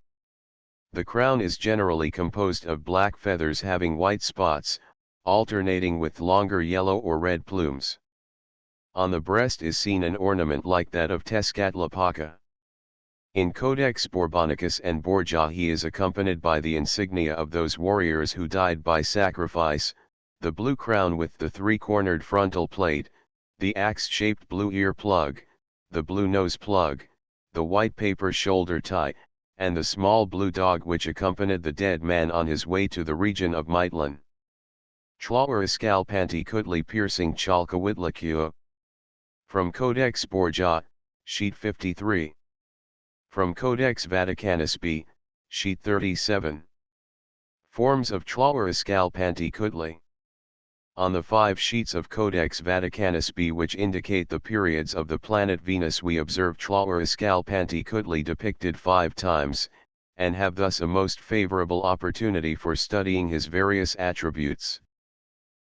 The crown is generally composed of black feathers having white spots, alternating with longer yellow or red plumes. On the breast is seen an ornament like that of Tezcatlipoca. In Codex Borbonicus and Borgia he is accompanied by the insignia of those warriors who died by sacrifice, the blue crown with the 3-cornered frontal plate, the axe-shaped blue ear plug, the blue nose plug, the white paper shoulder tie, and the small blue dog which accompanied the dead man on his way to the region of Mitlan. Tlawariskal Pantikutli piercing Chalkawitlaku. From Codex Borgia, sheet 53. From Codex Vaticanus B, sheet 37. Forms of Tlawariskal Pantikutli. On the 5 sheets of Codex Vaticanus B which indicate the periods of the planet Venus we observe Tlawariskal Pantikutli depicted 5 times, and have thus a most favorable opportunity for studying his various attributes.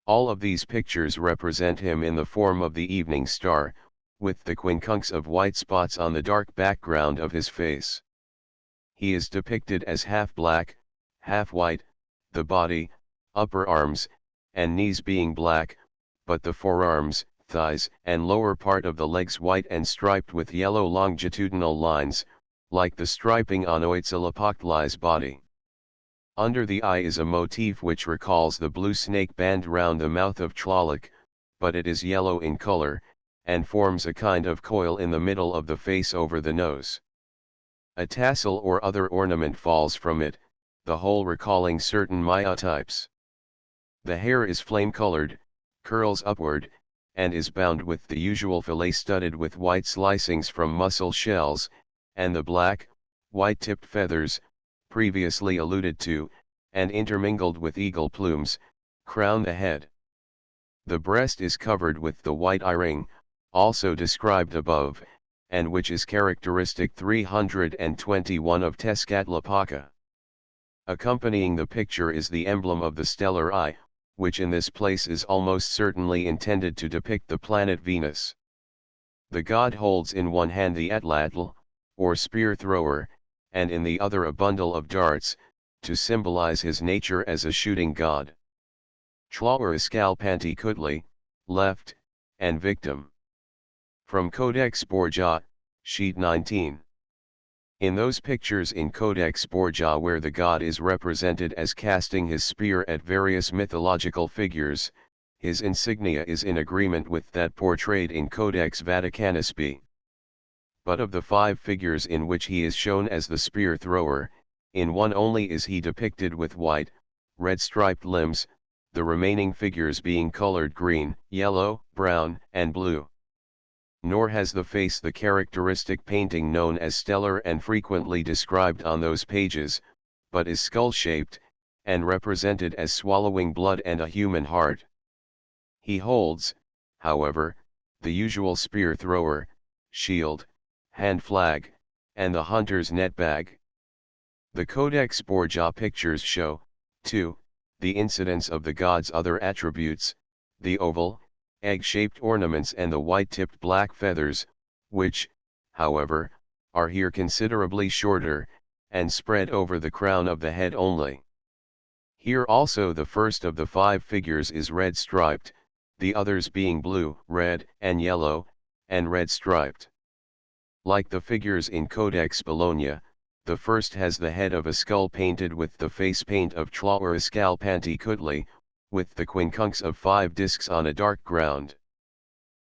All of these pictures represent him in the form of the evening star, with the quincunx of white spots on the dark background of his face. He is depicted as half black, half white, the body, upper arms, and knees being black, but the forearms, thighs, and lower part of the legs white and striped with yellow longitudinal lines, like the striping on Huitzilopochtli's body. Under the eye is a motif which recalls the blue snake band round the mouth of Tlaloc, but it is yellow in color, and forms a kind of coil in the middle of the face over the nose. A tassel or other ornament falls from it, the whole recalling certain Maya types. The hair is flame-colored, curls upward, and is bound with the usual fillet studded with white slicings from mussel shells, and the black, white-tipped feathers, previously alluded to, and intermingled with eagle plumes, crown the head. The breast is covered with the white eye-ring, also described above, and which is characteristic 321 of Tezcatlipoca. Accompanying the picture is the emblem of the stellar eye, which in this place is almost certainly intended to depict the planet Venus. The god holds in one hand the atlatl, or spear thrower, and in the other a bundle of darts, to symbolize his nature as a shooting god. Tlawariskal Pantikutli, left, and victim. From Codex Borgia, sheet 19. In those pictures in Codex Borgia where the god is represented as casting his spear at various mythological figures, his insignia is in agreement with that portrayed in Codex Vaticanus B. But of the 5 figures in which he is shown as the spear thrower, in one only is he depicted with white, red striped limbs, the remaining figures being colored green, yellow, brown, and blue. Nor has the face the characteristic painting known as stellar and frequently described on those pages, but is skull-shaped, and represented as swallowing blood and a human heart. He holds, however, the usual spear thrower, shield, hand flag, and the hunter's net bag. The Codex Borgia pictures show, too, the incidence of the god's other attributes, the oval, egg-shaped ornaments and the white-tipped black feathers, which, however, are here considerably shorter, and spread over the crown of the head only. Here also the first of the 5 figures is red striped, the others being blue, red, and yellow, and red striped. Like the figures in Codex Bologna, the first has the head of a skull painted with the face paint of Tlawariskal Pantikutli, with the quincunx of 5 discs on a dark ground.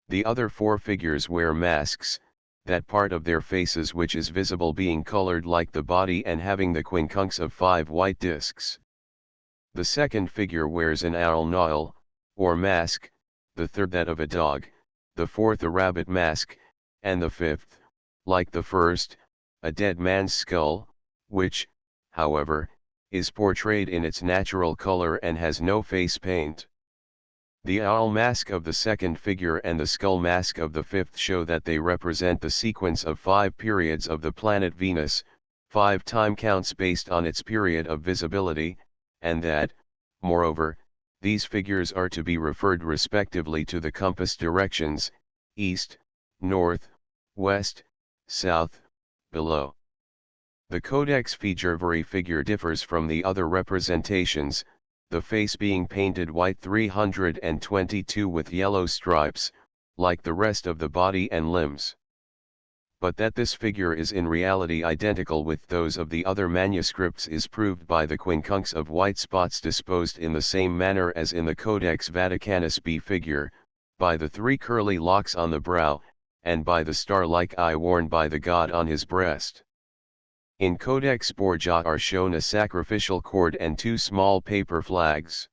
The other 4 figures wear masks, that part of their faces which is visible being colored like the body and having the quincunx of 5 white discs. The second figure wears an owl noil, or mask, the third that of a dog, the fourth a rabbit mask, and the fifth, like the first, a dead man's skull, which, however, is portrayed in its natural color and has no face paint. The owl mask of the second figure and the skull mask of the fifth show that they represent the sequence of 5 periods of the planet Venus, 5 time counts based on its period of visibility, and that, moreover, these figures are to be referred respectively to the compass directions, east, north, west, south, below. The Codex Fegerveri figure differs from the other representations, the face being painted white 322 with yellow stripes, like the rest of the body and limbs. But that this figure is in reality identical with those of the other manuscripts is proved by the quincunx of white spots disposed in the same manner as in the Codex Vaticanus B figure, by the 3 curly locks on the brow, and by the star-like eye worn by the god on his breast. In Codex Borgia are shown a sacrificial cord and 2 small paper flags.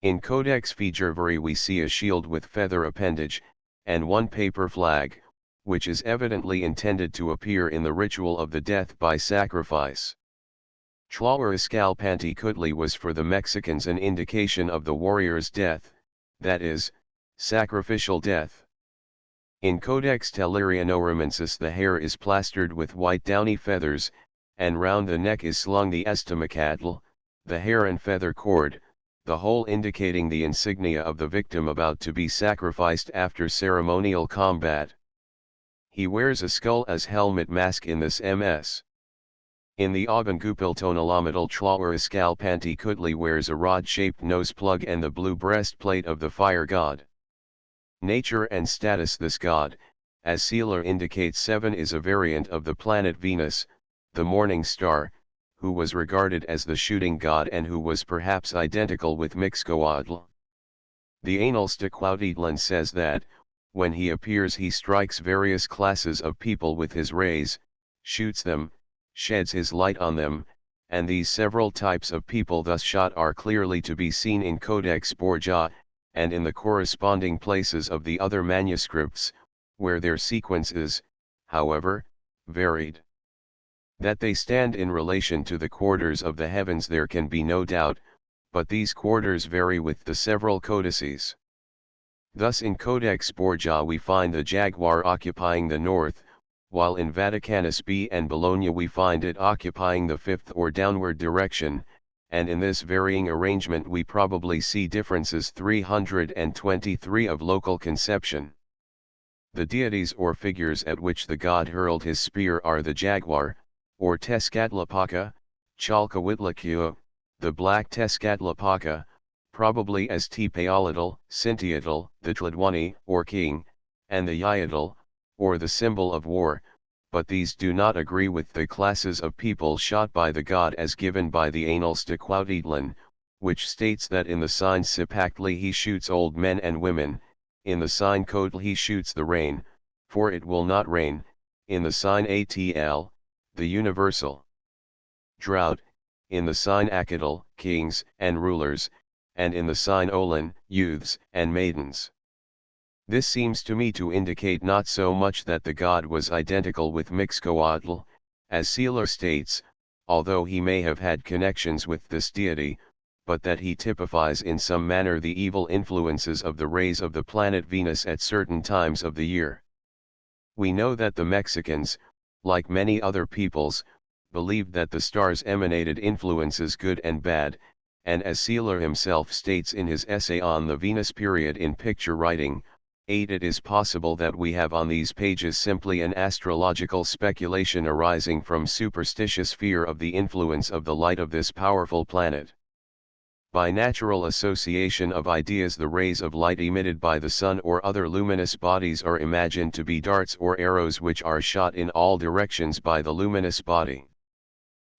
In Codex Fegerveri we see a shield with feather appendage, and 1 paper flag, which is evidently intended to appear in the ritual of the death by sacrifice. Tlahuariscalpantecutli was for the Mexicans an indication of the warrior's death, that is, sacrificial death. In Codex Telluriano-Romensis the hair is plastered with white downy feathers, and round the neck is slung the estomacatl, the hair and feather cord, the whole indicating the insignia of the victim about to be sacrificed after ceremonial combat. He wears a skull as helmet mask in this MS. In the Ogungupiltonalamadal Tlahuariscalpantecutli wears a rod-shaped nose plug and the blue breastplate of the fire god. Nature and status. This god, as Sealer indicates 7, is a variant of the planet Venus, the morning star, who was regarded as the shooting god and who was perhaps identical with Mixcoatl. The Analstaquautitlan says that, when he appears he strikes various classes of people with his rays, shoots them, sheds his light on them, and these several types of people thus shot are clearly to be seen in Codex Borgia, and in the corresponding places of the other manuscripts, where their sequence is, however, varied. That they stand in relation to the quarters of the heavens there can be no doubt, but these quarters vary with the several codices. Thus in Codex Borgia we find the jaguar occupying the north, while in Vaticanus B and Bologna we find it occupying the fifth or downward direction, and in this varying arrangement we probably see differences 323 of local conception. The deities or figures at which the god hurled his spear are the jaguar, or Tezcatlipoca, Chalcahuitlacu, the black Tezcatlipoca, probably as Tepealitl, Cintiatl, the Tlatoani, or king, and the Yayatl, or the symbol of war, but these do not agree with the classes of people shot by the god as given by the Analstaquautitlan, which states that in the sign Cipactli he shoots old men and women, in the sign Cotl he shoots the rain, for it will not rain, in the sign Atl, the universal drought, in the sign Acatl, kings and rulers, and in the sign Olin, youths and maidens. This seems to me to indicate not so much that the god was identical with Mixcoatl, as Sealer states, although he may have had connections with this deity, but that he typifies in some manner the evil influences of the rays of the planet Venus at certain times of the year. We know that the Mexicans, like many other peoples, believed that the stars emanated influences good and bad, and as Sealer himself states in his essay on the Venus period in Picture Writing, 8, it is possible that we have on these pages simply an astrological speculation arising from superstitious fear of the influence of the light of this powerful planet. By natural association of ideas the rays of light emitted by the sun or other luminous bodies are imagined to be darts or arrows which are shot in all directions by the luminous body.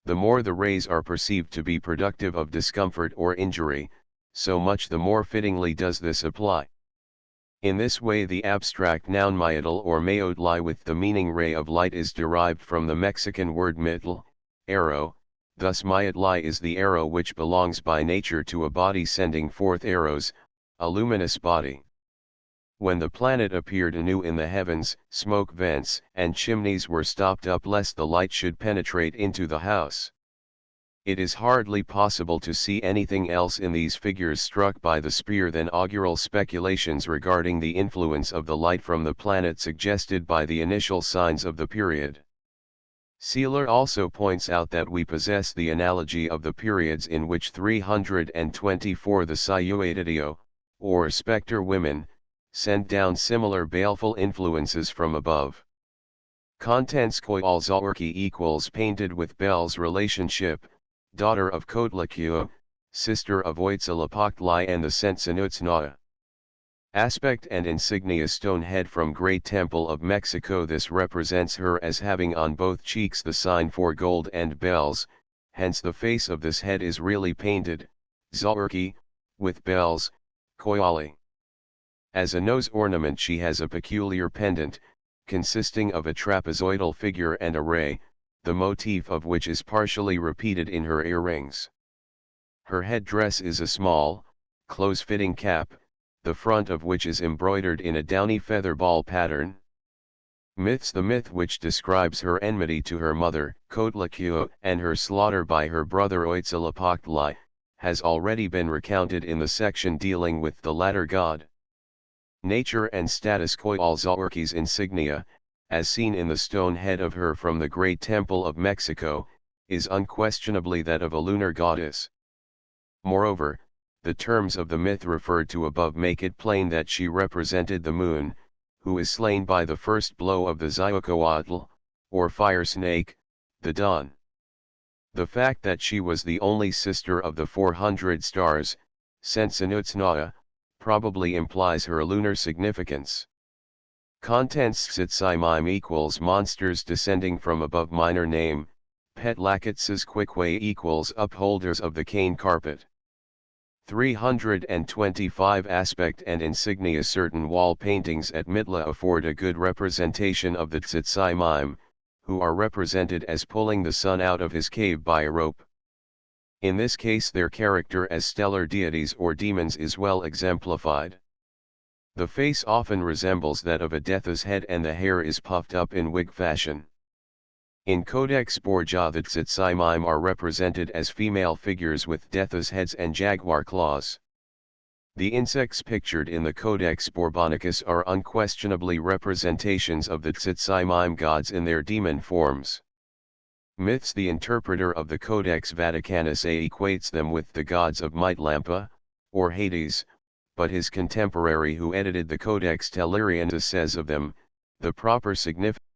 The more the rays are perceived to be productive of discomfort or injury, so much the more fittingly does this apply. In this way the abstract noun mayatl or mayotli with the meaning ray of light is derived from the Mexican word mitl, arrow, thus Mayatli is the arrow which belongs by nature to a body sending forth arrows, a luminous body. When the planet appeared anew in the heavens, smoke vents and chimneys were stopped up lest the light should penetrate into the house. It is hardly possible to see anything else in these figures struck by the spear than augural speculations regarding the influence of the light from the planet suggested by the initial signs of the period. Seeler also points out that we possess the analogy of the periods in which 324 the Sayuatidio, or spectre women, sent down similar baleful influences from above. Contents Koyal Zalurki equals painted with Bel's relationship, daughter of Kotlakua, sister of Oitzalapaktli and the Sensanutsnaa. Aspect and insignia stone head from Great Temple of Mexico. This represents her as having on both cheeks the sign for gold and bells, hence the face of this head is really painted, Zalurki, with bells, Koyali. As a nose ornament she has a peculiar pendant, consisting of a trapezoidal figure and a ray, the motif of which is partially repeated in her earrings. Her headdress is a small, close-fitting cap, the front of which is embroidered in a downy feather ball pattern. Myths. The myth which describes her enmity to her mother, Kotlakua, and her slaughter by her brother Oitzalapaktli, has already been recounted in the section dealing with the latter god. Nature and status. Koyal Zalurki's insignia, as seen in the stone head of her from the Great Temple of Mexico, is unquestionably that of a lunar goddess. Moreover, the terms of the myth referred to above make it plain that she represented the moon, who is slain by the first blow of the Xiuhcoatl, or fire snake, the dawn. The fact that she was the only sister of the 400 stars, Sensanutsnaa, probably implies her lunar significance. Contents Tsitsimaim equals monsters descending from above. Minor name, Petlakatses Quickway equals upholders of the cane carpet. 325 Aspect and insignia. Certain wall paintings at Mitla afford a good representation of the Tsitsimaim, who are represented as pulling the sun out of his cave by a rope. In this case their character as stellar deities or demons is well exemplified. The face often resembles that of a Deatha's head and the hair is puffed up in wig fashion. In Codex Borgia the Tsitsimaim are represented as female figures with Deatha's heads and jaguar claws. The insects pictured in the Codex Borbonicus are unquestionably representations of the Tsitsimaim gods in their demon forms. Myths. The interpreter of the Codex Vaticanus A equates them with the gods of Mitlampa, or Hades, but his contemporary who edited the Codex Tellurianus says of them, the proper significance